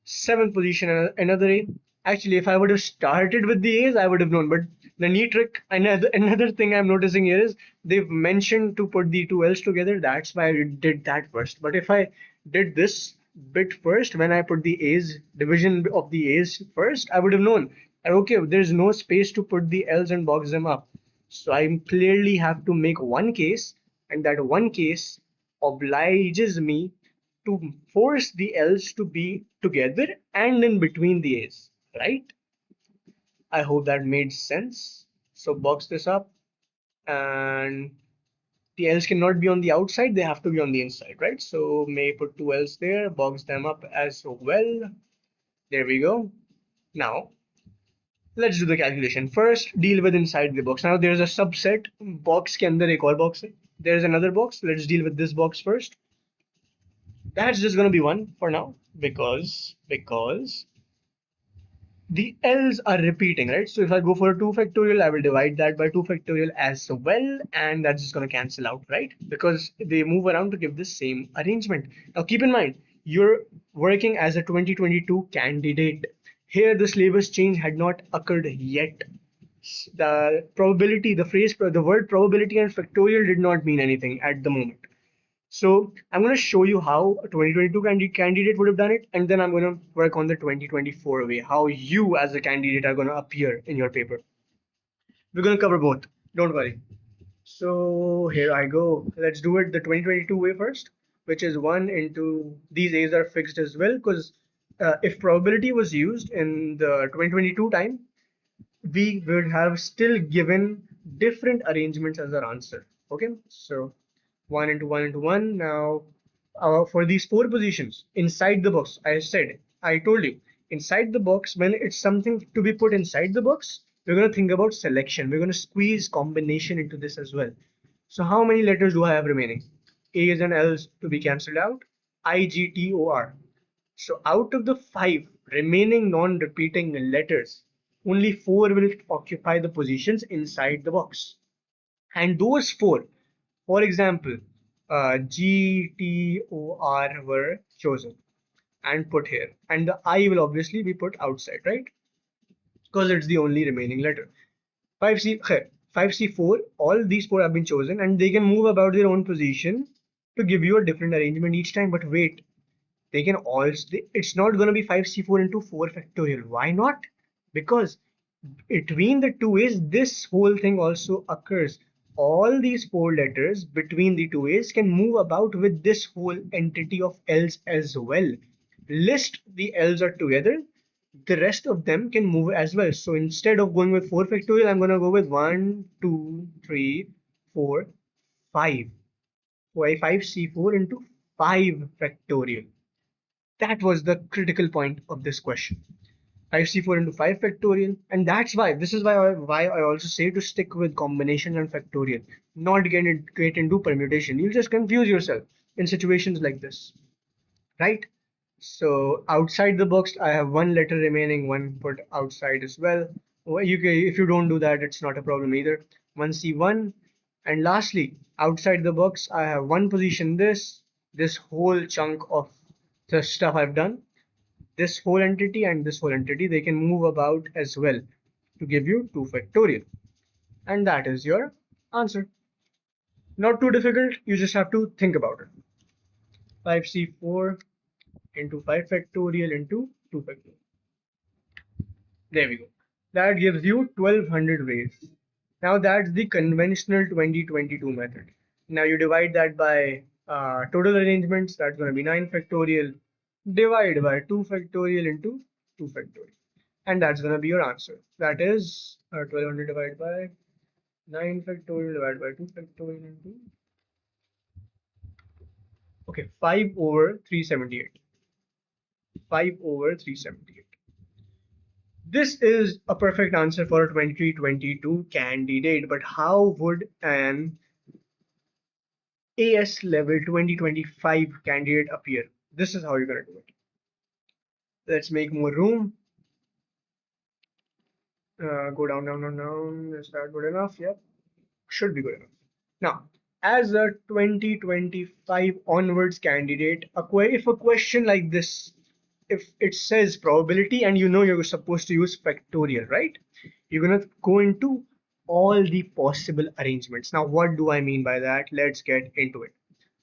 Seventh position, another A. Actually, if I would have started with the A's, I would have known. But the neat trick, another thing I'm noticing here is they've mentioned to put the two L's together. That's why I did that first. But if I did this bit first, when I put the A's, division of the A's first, I would have known. And okay, there's no space to put the L's and box them up. So I clearly have to make one case, and that one case obliges me to force the L's to be together and in between the A's, right? I hope that made sense. So box this up, and the L's cannot be on the outside, they have to be on the inside, right? So may put two L's there, box them up as well. There we go. Now let's do the calculation. First, deal with inside the box. Now there's a subset, box के अंदर एक और box है. There's another box. Let's deal with this box first. That's just gonna be 1 for now because the L's are repeating, right? So if I go for a 2 factorial, I will divide that by 2 factorial as well, and that's just going to cancel out, right? Because they move around to give the same arrangement. Now keep in mind, you're working as a 2022 candidate. Here the syllabus change had not occurred yet. The probability, the word probability and factorial did not mean anything at the moment. So I'm going to show you how a 2022 candidate would have done it, and then I'm going to work on the 2024 way, how you as a candidate are going to appear in your paper. We're going to cover both. Don't worry. So here I go. Let's do it the 2022 way first, which is 1 into these A's are fixed as well, because if probability was used in the 2022 time, we would have still given different arrangements as our answer. Okay, so 1 into 1 into 1. Now, for these 4 positions inside the box, I told you, inside the box, when it's something to be put inside the box, we're going to think about selection. We're going to squeeze combination into this as well. So how many letters do I have remaining? A's and L's to be cancelled out. I, G, T, O, R. So out of the 5 remaining non-repeating letters, only 4 will occupy the positions inside the box. And those 4, for example, G, T, O, R were chosen and put here. And the I will obviously be put outside, right? Because it's the only remaining letter. 5C, 5C4, all these 4 have been chosen and they can move about their own position to give you a different arrangement each time. But wait, they can also, it's not going to be 5C4 into 4 factorial. Why not? Because between the two A's, this whole thing also occurs. All these 4 letters between the two A's can move about with this whole entity of L's as well. List the L's are together, the rest of them can move as well. So instead of going with 4 factorial, I'm going to go with 1, 2, 3, 4, 5. Why 5C4 into 5 factorial? That was the critical point of this question. 5C4 into 5 factorial, and that's why this is why I also say to stick with combination and factorial, not get into permutation. You'll just confuse yourself in situations like this, right? So outside the box, I have 1 letter remaining, 1 put outside as well. If you don't do that, it's not a problem either. 1C1, and lastly, outside the box, I have 1 position. This whole chunk of the stuff I've done, this whole entity and this whole entity, they can move about as well to give you 2 factorial. And that is your answer. Not too difficult, you just have to think about it. 5C4 into 5 factorial into 2 factorial. There we go. That gives you 1200 ways. Now that's the conventional 2022 method. Now you divide that by Total arrangements, that's going to be 9 factorial. Divide by 2 factorial into 2 factorial. And that's going to be your answer. That is 1200 divided by 9 factorial divided by 2 factorial into, okay, 5 over 378. 5 over 378. This is a perfect answer for a 2322 candidate, but how would an AS level 2025 candidate appear? This is how you're going to do it. Let's make more room. Go down, down, down, down. Is that good enough? Yep, should be good enough. Now, as a 2025 onwards candidate, if a question like this, if it says probability and you know you're supposed to use factorial, right? You're gonna go into all the possible arrangements. Now, what do I mean by that? Let's get into it.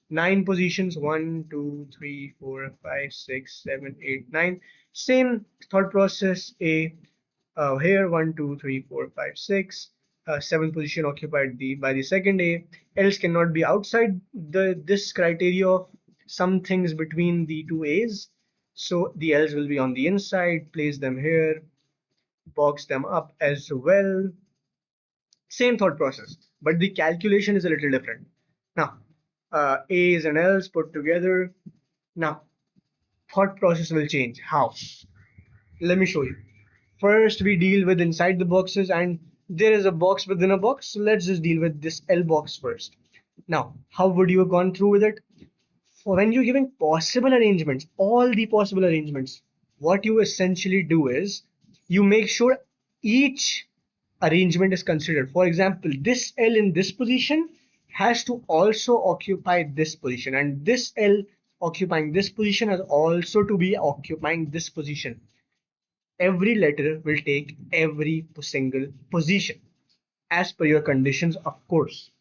9 positions, 1, 2, 3, 4, 5, 6, 7, 8, 9. Same thought process. Here 1, 2, 3, 4, 5, 6. 7th position occupied by the second A. Else cannot be outside this criteria of some things between the two A's. So the else will be on the inside. Place them here. Box them up as well. Same thought process, but the calculation is a little different. Now, A's and L's put together. Now, thought process will change. How? Let me show you. First, we deal with inside the boxes, and there is a box within a box. So let's just deal with this L box first. Now, how would you have gone through with it? When you're giving possible arrangements, all the possible arrangements, what you essentially do is you make sure each arrangement is considered. For example, this L in this position has to also occupy this position, and this L occupying this position has also to be occupying this position. Every letter will take every single position as per your conditions, of course.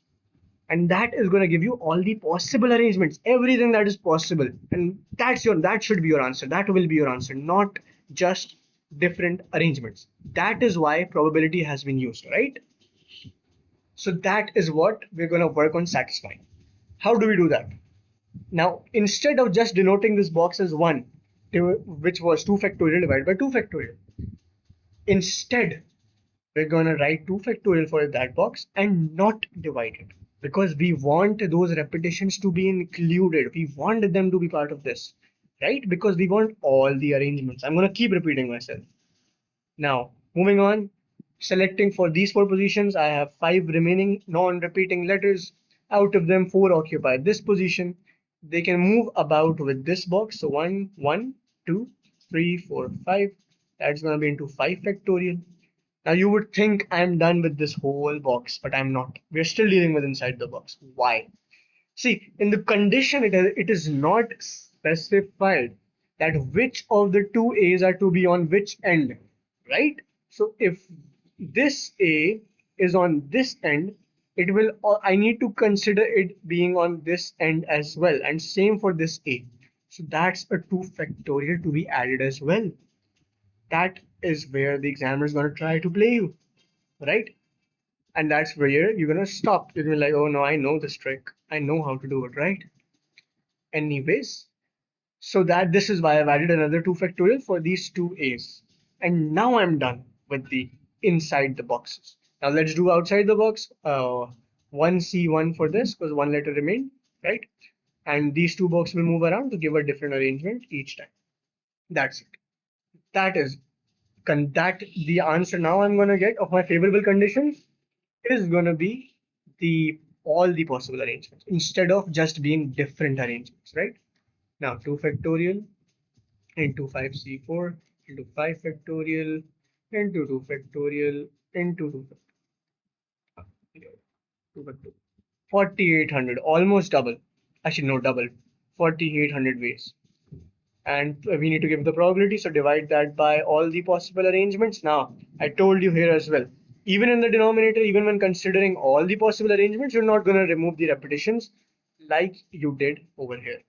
And that is going to give you all the possible arrangements, everything that is possible. And that should be your answer. That will be your answer, not just different arrangements. That is why probability has been used, right? So that is what we're going to work on satisfying. How do we do that? Now, instead of just denoting this box as 1, which was 2 factorial divided by 2 factorial, instead, we're going to write 2 factorial for that box and not divide it, because we want those repetitions to be included. We want them to be part of this, right? Because we want all the arrangements. I'm going to keep repeating myself. Now, moving on, selecting for these 4 positions, I have 5 remaining non-repeating letters. Out of them, 4 occupy this position. They can move about with this box. So 1, 1, 2, 3, 4, 5. That's going to be into 5 factorial. Now you would think I'm done with this whole box, but I'm not. We're still dealing with inside the box. Why? See, in the condition, it is not specified that which of the two A's are to be on which end, right? So if this A is on this end, it will, I need to consider it being on this end as well. And same for this A. So that's a 2 factorial to be added as well. That is where the examiner is going to try to play you, right? And that's where you're going to stop. You're going to be like, oh no, I know this trick. I know how to do it, right? Anyways, so that this is why I've added another 2 factorial for these two A's. And now I'm done with the inside the boxes. Now let's do outside the box. 1C1 for this because 1 letter remained, right? And these 2 boxes will move around to give a different arrangement each time. That's it. That is the answer now I'm going to get of my favorable conditions is going to be the all the possible arrangements instead of just being different arrangements, right? Now 2 factorial into 5c4 into 5 factorial into 2 factorial into 2 factorial, 2 factorial. 4800, almost double. Actually, no, double. 4800 ways. And we need to give the probability, so divide that by all the possible arrangements. Now, I told you here as well, even in the denominator, even when considering all the possible arrangements, you're not going to remove the repetitions like you did over here.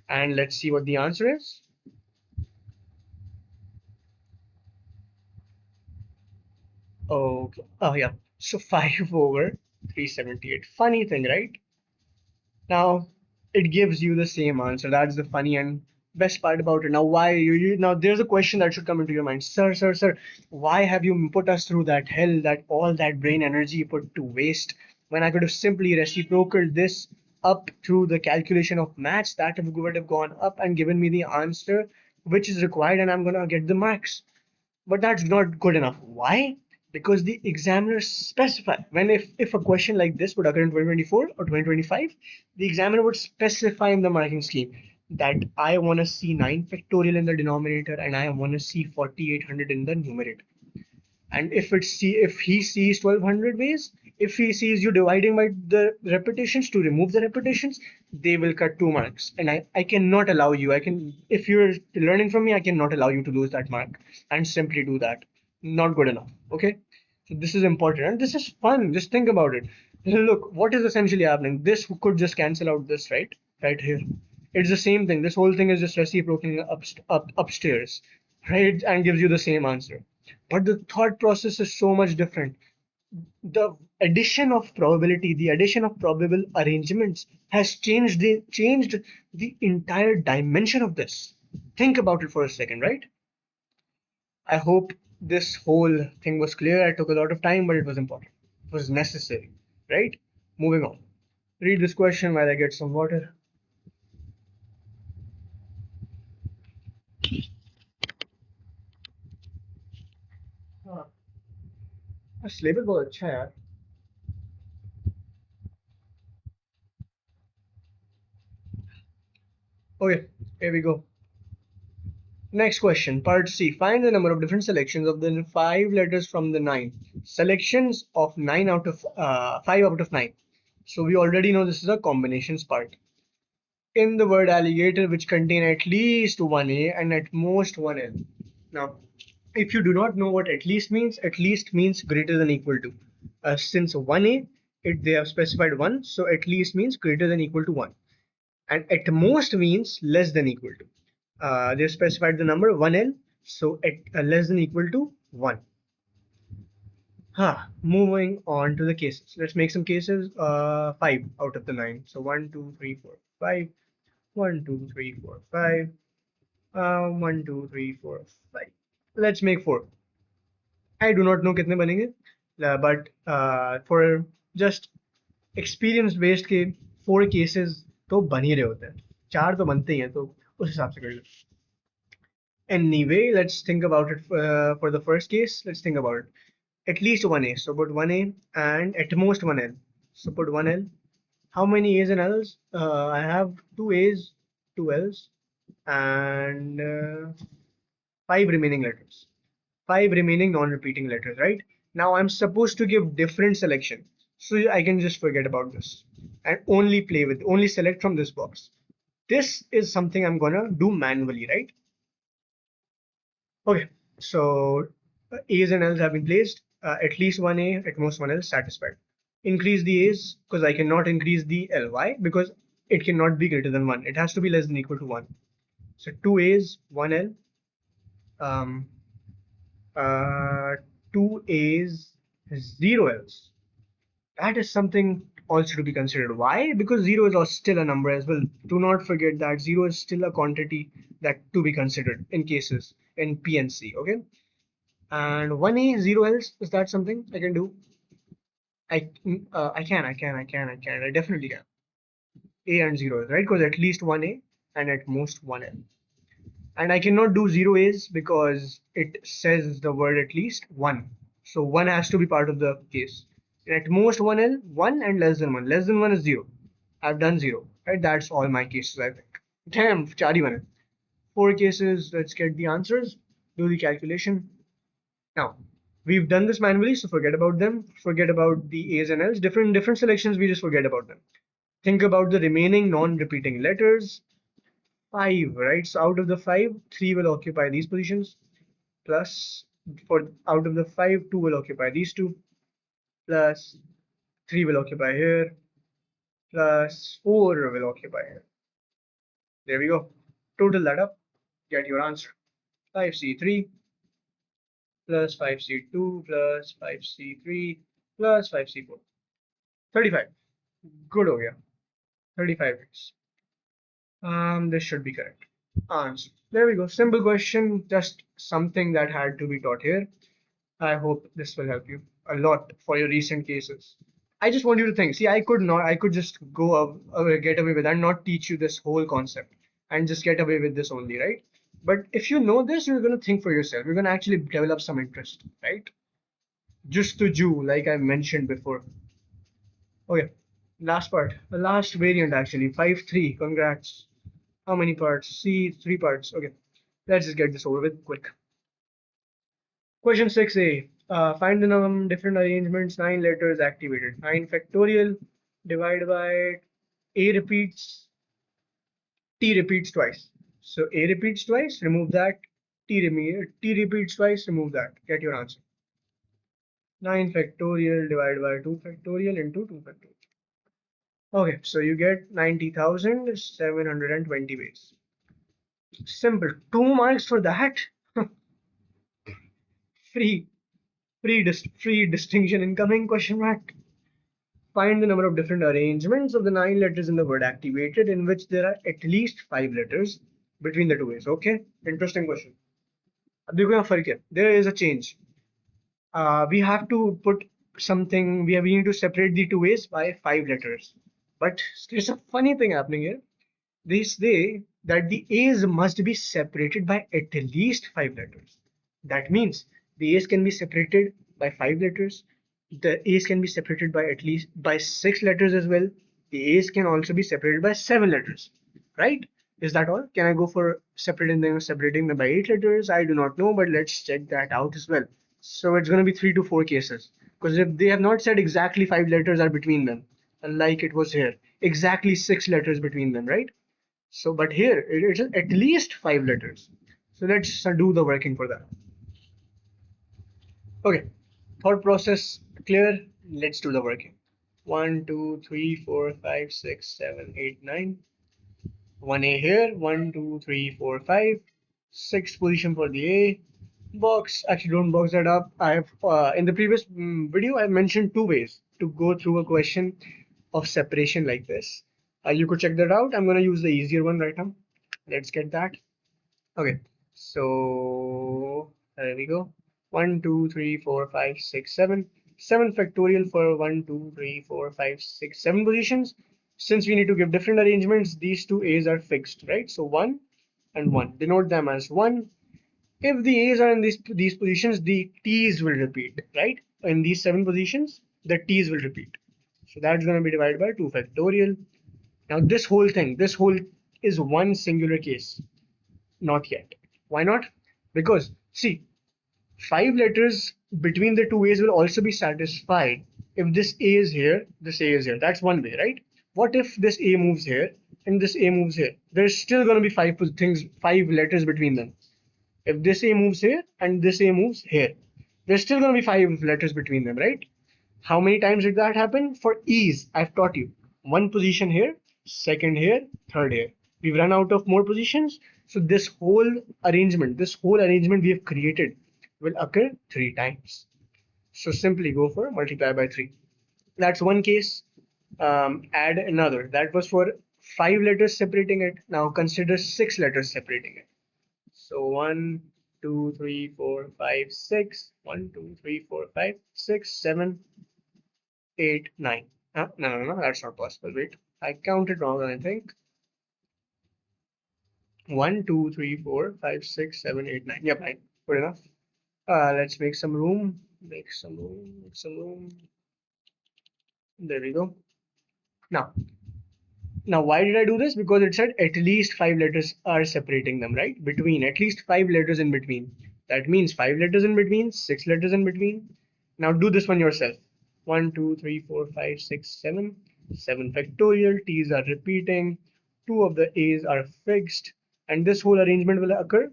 And let's see what the answer is. Okay. Oh, yeah. So 5 over 378. Funny thing, right? Now, it gives you the same answer. That's the funny and best part about it. Now, why now there's a question that should come into your mind, sir, why have you put us through that hell, that all that brain energy put to waste when I could have simply reciprocated this up through the calculation of maths that would have gone up and given me the answer which is required and I'm gonna get the marks. But that's not good enough. Why? Because the examiners specify when if a question like this would occur in 2024 or 2025, the examiner would specify in the marking scheme that I want to see 9 factorial in the denominator and I want to see 4800 in the numerator. And if he sees 1200 ways, if he sees you dividing by the repetitions to remove the repetitions, they will cut 2 marks. And I cannot allow you. I can If you're learning from me, I cannot allow you to lose that mark and simply do that. Not good enough. Okay. So this is important and this is fun. Just think about it. Look, what is essentially happening? This could just cancel out this, right? Right here. It's the same thing. This whole thing is just reciprocating upstairs, right? And gives you the same answer. But the thought process is so much different. The addition of probability, the addition of probable arrangements has changed the entire dimension of this. Think about it for a second, right? I hope this whole thing was clear. I took a lot of time, but it was important. It was necessary, right? Moving on. Read this question while I get some water. हाँ, syllabus बहुत अच्छा है यार. Okay, here we go. Next question, part C. Find the number of different selections of the 5 letters from the 9. Selections of 9 out of 5 out of 9. So we already know this is a combinations part. In the word alligator, which contain at least one A and at most one L. Now, if you do not know what at least means greater than equal to. Since 1A, they have specified 1, so at least means greater than equal to 1. And at most means less than equal to. They've specified the number 1L, so at less than equal to 1. Moving on to the cases. Let's make some cases. 5 out of the 9. So 1, 2, 3, 4, 5. 1, 2, 3, 4, 5. 1, 2, 3, 4, 5. Let's make 4. I do not know कितने बनेंगे, but for just experience based के 4 cases तो बन ही रहे होते हैं, 4 तो बनते ही हैं, तो उस हिसाब से कर लो. Anyway, let's think about it. For the first case, let's think about it. At least one A. So put one A and at most one L. So put one L. How many A's and L's? I have two A's, two L's, and 5 remaining letters. 5 remaining non-repeating letters, right? Now I'm supposed to give different selection. So I can just forget about this and only select from this box. This is something I'm gonna do manually, right? Okay, so A's and L's have been placed. At least one A, at most one L satisfied. Increase the A's because I cannot increase the L. Why? Because it cannot be greater than 1. It has to be less than equal to 1. So 2 A's, 1 L. Um, uh, 2 A's, 0 L's. That is something also to be considered. Why? Because 0 is also still a number as well. Do not forget that 0 is still a quantity that to be considered in cases in PNC. Okay. And 1A, 0 else, is that something I can do? I definitely can. A and 0 right? Because at least 1A and at most 1L. And I cannot do 0 A's because it says the word at least 1. So 1 has to be part of the case. And at most 1L, 1 and less than 1. Less than 1 is 0. I've done 0. Right? That's all my cases, I think. Damn, 4 4 cases. Let's get the answers. Do the calculation. Now, we've done this manually, so forget about them. Forget about the A's and L's. Different selections, we just forget about them. Think about the remaining non-repeating letters. 5, right? So out of the 5, 3 will occupy these positions. Plus, for out of the 5, 2 will occupy these two. Plus, 3 will occupy here. Plus, 4 will occupy here. There we go. Total that up. Get your answer. 5C3 plus 5C2 plus 5C3 plus 5C4. 35. Good हो गया. 35 hits. This should be correct. Answer. There we go. Simple question, just something that had to be taught here. I hope this will help you a lot for your recent cases. I just want you to think. See, I could just go get away with and not teach you this whole concept and just get away with this only, right? But if you know this, you're going to think for yourself. You're going to actually develop some interest, right? Just to Jew, like I mentioned before. Okay, last part, the last variant actually, 5-3. Congrats. How many parts? See, 3 parts. Okay, let's just get this over with quick. Question 6a. Find the different arrangements, 9 letters activated. 9 factorial divided by A repeats, T repeats twice. So A repeats twice, remove that. T repeats twice, remove that. Get your answer. 9 factorial divided by 2 factorial into 2 factorial. Okay, so you get 90,720 ways. Simple. 2 marks for that. Free, free distinction incoming question mark. Find the number of different arrangements of the 9 letters in the word activated in which there are at least 5 letters between the two ways. Okay, interesting question. अब देखो यहाँ फर्क है. There is a change. We have to put something. We need to separate the two ways by 5 letters. But there's a funny thing happening here. They say that the A's must be separated by at least 5 letters. That means the A's can be separated by 5 letters. The A's can be separated by at least by 6 letters as well. The A's can also be separated by 7 letters. Right? Is that all? Can I go for separating them by 8 letters? I do not know, but let's check that out as well. So it's going to be 3 to 4 cases. Because if they have not said exactly 5 letters are between them, like it was here, exactly 6 letters between them, right? So, but here it is at least 5 letters. So let's do the working for that. Okay, thought process clear. Let's do the working. 1, 2, 3, 4, 5, 6, 7, 8, 9. 1A here. 1, 2, 3, 4, 5. Sixth position for the A. Box. Actually, don't box that up. I have in the previous video I mentioned 2 ways to go through a question of separation like this. You could check that out. I'm gonna use the easier one right now. Let's get that. Okay, so there we go. 1, 2, 3, 4, 5, 6, 7. 7 factorial for 1, 2, 3, 4, 5, 6, 7 positions. Since we need to give different arrangements, these two A's are fixed, right? So 1 and 1. Denote them as 1. If the A's are in these positions, the T's will repeat, right? In these 7 positions, the T's will repeat. So that's going to be divided by 2 factorial. Now this whole thing, this whole is one singular case. Not yet. Why not? Because see, 5 letters between the two A's will also be satisfied if this A is here, this A is here. That's one way, right? What if this A moves here and this A moves here? There's still going to be 5 letters between them. If this A moves here and this A moves here, there's still going to be 5 letters between them, right? How many times did that happen? For ease, I've taught you. One position here, second here, third here. We've run out of more positions. So this whole arrangement we have created will occur 3 times. So simply go for multiply by 3. That's one case. Add another. That was for 5 letters separating it. Now consider 6 letters separating it. So 1, 2, 3, 4, 5, 6. 1, 2, 3, 4, 5, 6, 7, 8, 9. No, that's not possible. Wait, I counted wrong, I think. 1, 2, 3, 4, 5, 6, 7, 8, 9. Yep, 9. Good enough. Let's make some room. Make some room. Make some room. There we go. Now, why did I do this? Because it said at least 5 letters are separating them, right? Between, at least 5 letters in between. That means 5 letters in between, 6 letters in between. Now do this one yourself. 1, 2, 3, 4, 5, 6, 7. 7 factorial. T's are repeating. 2 of the A's are fixed. And this whole arrangement will occur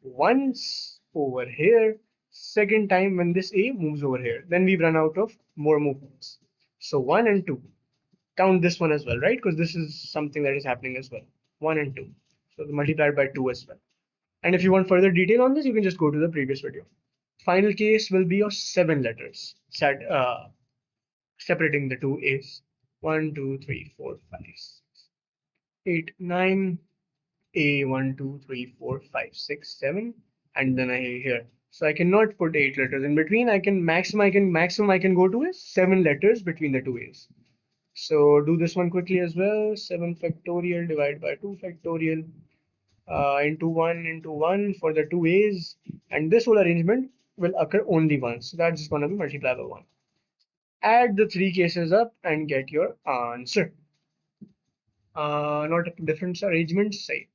once over here. Second time when this A moves over here. Then we've run out of more movements. So 1 and 2. Count this one as well, right? Because this is something that is happening as well. 1 and 2. So multiplied by 2 as well. And if you want further detail on this, you can just go to the previous video. Final case will be of 7 letters separating the two A's. 1, 2, 3, 4, 5, 6. 8, 9, A 1, 2, 3, 4, 5, 6, 7, and then I here. So I cannot put 8 letters in between. I can go to is 7 letters between the two A's. So do this one quickly as well. 7 factorial divided by 2 factorial into 1 for the two A's, and this whole arrangement will occur only once. So that's going to be multiplied by 1. Add the three cases up and get your answer. Not different arrangements, say.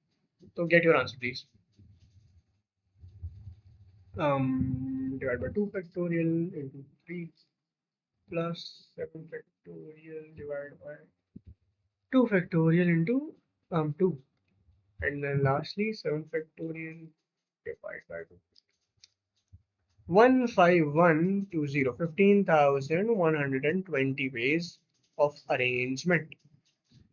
So get your answer, please. Divided by 2 factorial into 3 plus 7 factorial divided by 2 factorial into 2. And then lastly, 7 factorial divided by 2. 15120, 15,120 ways of arrangement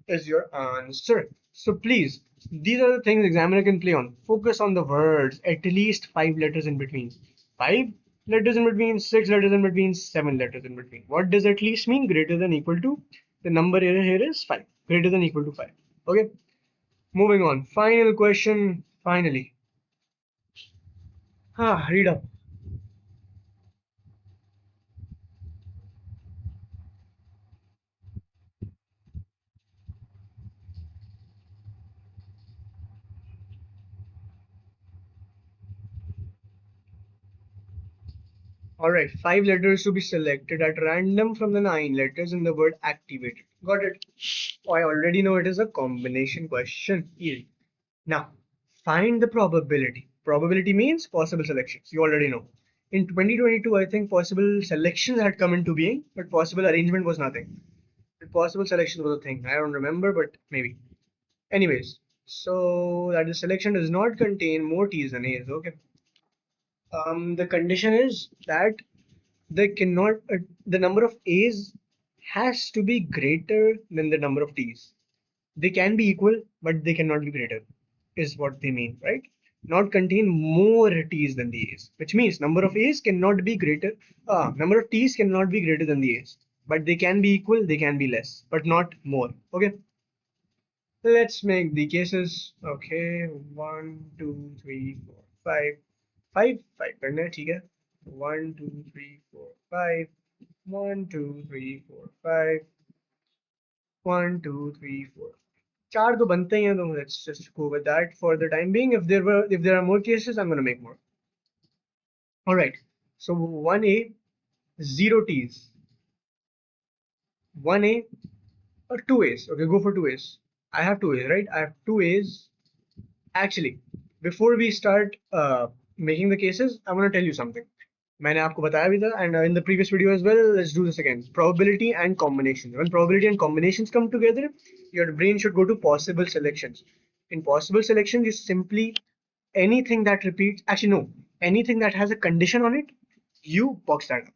is your answer. So please, these are the things examiner can play on. Focus on the words, at least 5 letters in between. 5 letters in between, 6 letters in between, 7 letters in between. What does at least mean? Greater than equal to, the number here is 5. Greater than equal to 5. Okay, moving on. Final question, finally. Read up. Alright, 5 letters to be selected at random from the 9 letters in the word activated. Got it? Oh, I already know it is a combination question. Easy. Now, find the probability. Probability means possible selections. You already know. In 2022, I think possible selections had come into being, but possible arrangement was nothing. The possible selection was a thing. I don't remember, but maybe. Anyways, so that the selection does not contain more T's than A's. Okay. The condition is that they cannot the number of A's has to be greater than the number of T's. They can be equal, but they cannot be greater, is what they mean, right? Not contain more T's than the A's, which means number of A's cannot be greater, number of T's cannot be greater than the A's, but they can be equal, they can be less, but not more. Okay, let's make the cases. Okay, 1, 2, 3, 4, 5. 5 करना है, ठीक है. 1, 2, 3, 4, 5. 1, 2, 3, 4, 5. 1, 2, 3, 4. चार तो बनते ही हैं, तो let's just go with that for the time being. If there are more cases, I'm gonna make more. All right. So 1A, 0 T's. 1A or 2A's. Okay, go for 2A's. I have 2A's, right? I have 2A's. Actually, before we start making the cases, I want to tell you something. मैंने आपको बताया भी था, and in the previous video as well. Let's do this again. Probability and combinations. When probability and combinations come together, your brain should go to possible selections. In possible selections, you simply anything that repeats. Actually, no, anything that has a condition on it, you box that up.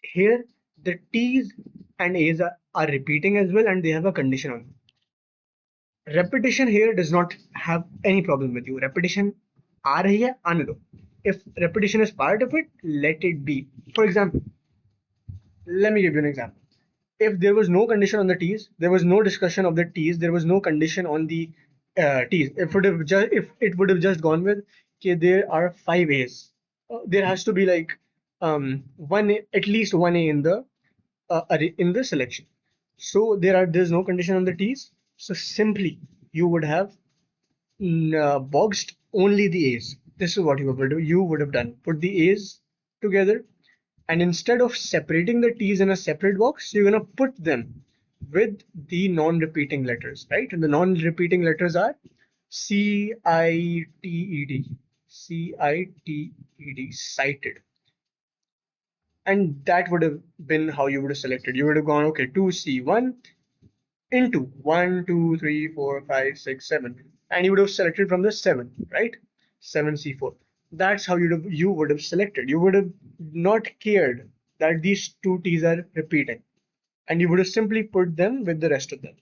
Here, the T's and A's are repeating as well, and they have a condition on them. Repetition here does not have any problem with you. Repetition आ रही है, आने दो. If repetition is part of it, let it be. For example, let me give you an example. If there was no condition on the T's, there was no discussion of the T's, there was no condition on the T's. If it would have just gone with, okay, there are 5 A's. There has to be like at least one A in the selection. So there's no condition on the T's. So simply you would have boxed only the A's. This is what you would do. You would have done. Put the A's together, and instead of separating the T's in a separate box, you're gonna put them with the non-repeating letters, right? And the non-repeating letters are CITED, CITED, cited. And that would have been how you would have selected. You would have gone, okay, 2C1 into 1, 2, 3, 4, 5, 6, 7, and you would have selected from the 7, right? 7C4. That's how you would have selected. You would have not cared that these two T's are repeating, and you would have simply put them with the rest of them.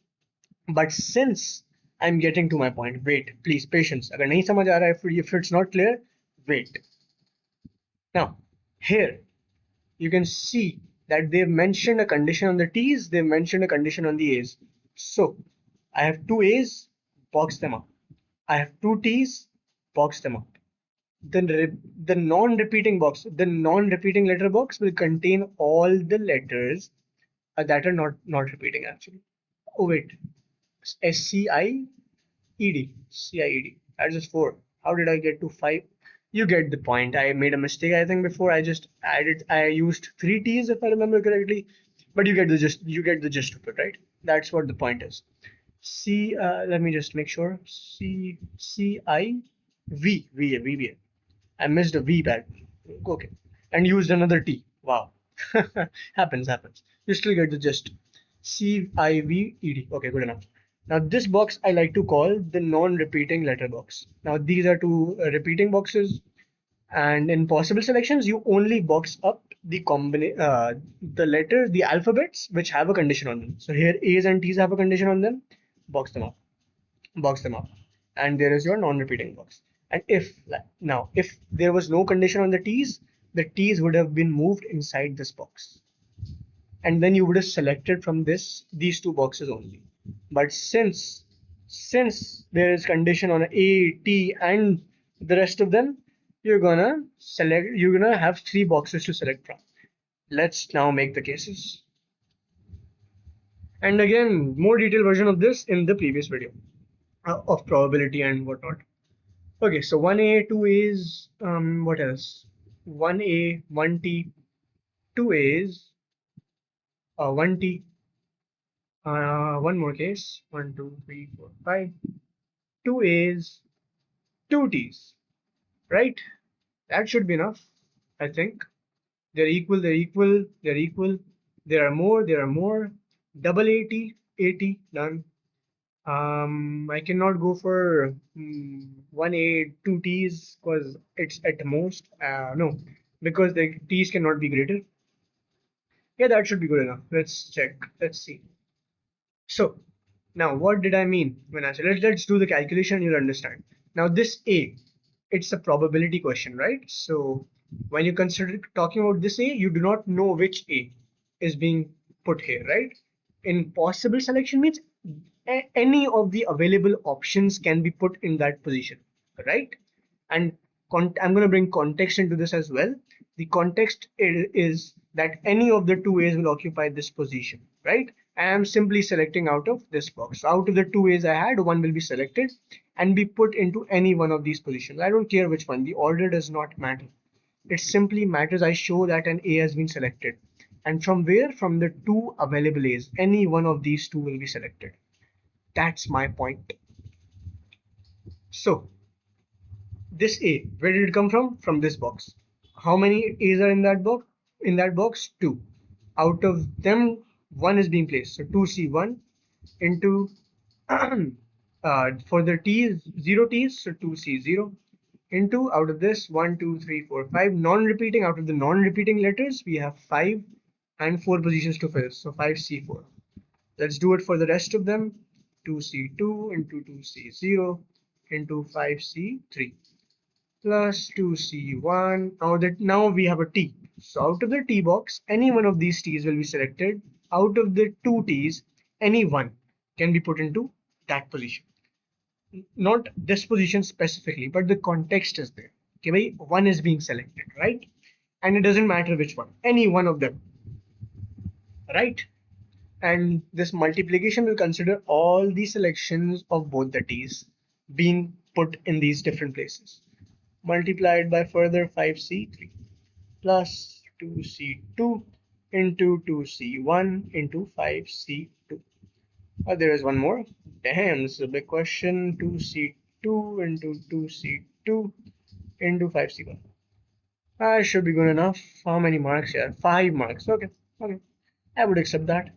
But since I'm getting to my point, wait, please, patience. अगर नहीं समझ आ रहा है, if it's not clear, wait. Now, here you can see that they've mentioned a condition on the T's, they've mentioned a condition on the A's. So I have two A's box them up. I have two T's, box them up. The non-repeating letter box will contain all the letters that are not repeating actually. Oh wait, CIED. That's just four. How did I get to five? You get the point. I made a mistake. I think before I used three T's if I remember correctly, but you get the gist. You get the gist of it, right? That's what the point is. Let me just make sure. V. I missed a V back. Okay. And used another T. Wow. Happens. You still get the gist. CIVED. Okay, good enough. Now this box I like to call the non-repeating letter box. Now these are two repeating boxes, and in possible selections you only box up the alphabets which have a condition on them. So here A's and T's have a condition on them. Box them up box them up, and there is your non-repeating box. And if there was no condition on the t's would have been moved inside this box, and then you would have selected from these two boxes only. But since there is condition on a, t, and the rest of them, you're gonna have three boxes to select from. Let's now make the cases, and again more detailed version of this in the previous video of probability and whatnot. Okay, so 1A, 2A's, what else? 1A, 1T, 2A's, 1T, one more case, 1, 2, 3, 4, 5, 2A's, 2T's, right? That should be enough, I think. They're equal. There are more. Double AT, none. I cannot go for 1A, 2T's because it's at most. No, because the T's cannot be greater. Yeah, that should be good enough. Let's check. Let's see. So, now what did I mean when I said let's do the calculation, you'll understand. Now, this A, it's a probability question, right? So, when you consider talking about this A, you do not know which A is being put here, right? In possible selection means any of the available options can be put in that position, right? And I'm going to bring context into this as well. The context is that any of the two A's will occupy this position, right? I am simply selecting out of this box. So out of the two A's I had, one will be selected and be put into any one of these positions. I don't care which one. The order does not matter. It simply matters I show that an A has been selected. And from where? From the two available A's. Any one of these two will be selected. That's my point. So this A, where did it come from? From this box. How many A's are in that box? In that box, two. Out of them, one is being placed. So 2C1 into for the T's, 0 T's, so 2C0 into out of this 1, 2, 3, 4, 5 non-repeating. Out of the non-repeating letters, we have 5 and 4 positions to fill. So 5C4. Let's do it for the rest of them. 2C2 into 2C0 into 5C3 plus 2C1. Now we have a T. So out of the T box, any one of these T's will be selected. Out of the two T's, any one can be put into that position. Not this position specifically, but the context is there. Okay, one is being selected, right? And it doesn't matter which one, any one of them, right? And this multiplication will consider all the selections of both the T's being put in these different places, multiplied by further 5C3 plus 2C2 into 2C1 into 5C2. Oh, there is one more. Damn, this is a big question. 2C2 into 2C2 into 5C1. I should be good enough. How many marks here? 5 marks. Okay. I would accept that.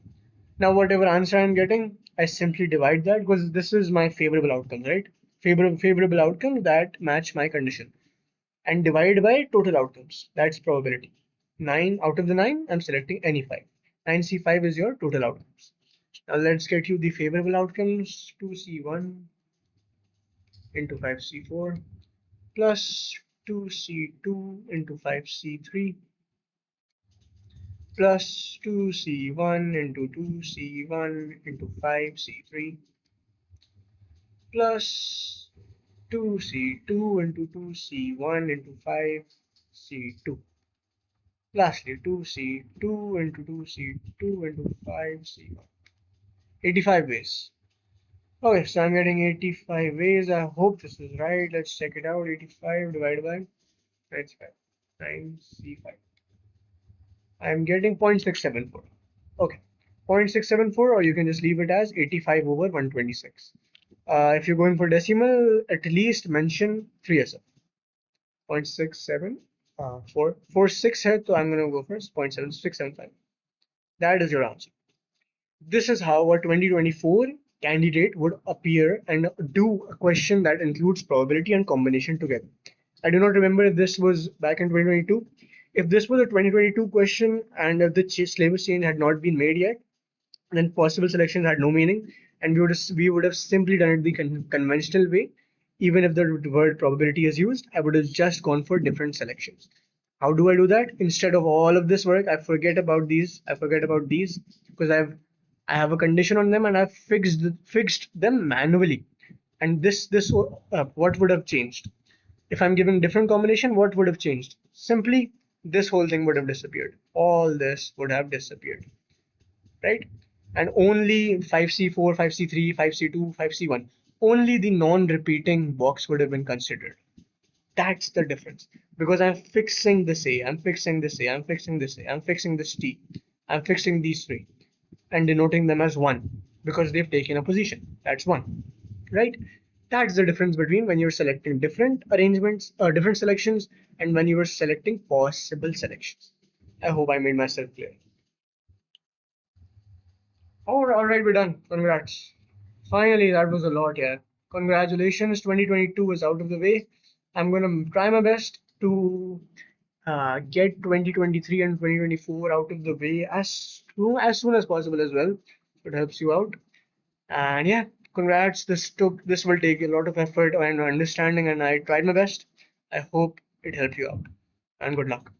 Now, whatever answer I'm getting, I simply divide that because this is my favorable outcome, right? Favorable outcomes that match my condition, and divide by total outcomes. That's probability. 9 out of the 9, I'm selecting any 5. 9C5 is your total outcomes. Now let's get you the favorable outcomes. 2C1 into 5C4 plus 2C2 into 5C3 plus 2C1 into 2C1 into 5C3 plus 2c2 into 2c1 into 5c2. Lastly, 2c2 into 2c2 into 5c1. 85 ways. Okay, so I'm getting 85 ways. I hope this is right. Let's check it out. 85 divided by 95. 9c5. I'm getting 0.674. Okay, 0.674, or you can just leave it as 85 over 126. If you're going for decimal, at least mention 3 as well. 0.67, 446 है, so I'm going to go for 0.7675. That is your answer. This is how a 2024 candidate would appear and do a question that includes probability and combination together. I do not remember if this was back in 2022. If this was a 2022 question and if the syllabus change had not been made yet, then possible selections had no meaning, and we would have simply done it the conventional way. Even if the word probability is used, I would have just gone for different selections. How do I do that? Instead of all of this work, I forget about these. I forget about these because I have a condition on them and I've fixed them manually. And this what would have changed? If I'm giving different combination, what would have changed? Simply this whole thing would have disappeared. All this would have disappeared, right? And only 5c4, 5c3, 5c2, 5c1, only the non-repeating box would have been considered. That's the difference. Because I'm fixing this A, I'm fixing this A, I'm fixing this A, I'm fixing this T, I'm fixing these three and denoting them as 1 because they've taken a position. That's 1, right? That's the difference between when you're selecting different arrangements, different selections, and when you are selecting possible selections. I hope I made myself clear. All right, we're done. Congrats. Finally, that was a lot, yeah. Congratulations, 2022 is out of the way. I'm gonna try my best to get 2023 and 2024 out of the way as soon as possible as well. It helps you out. And yeah, congrats. This will take a lot of effort and understanding, and I tried my best. I hope it helped you out. And good luck.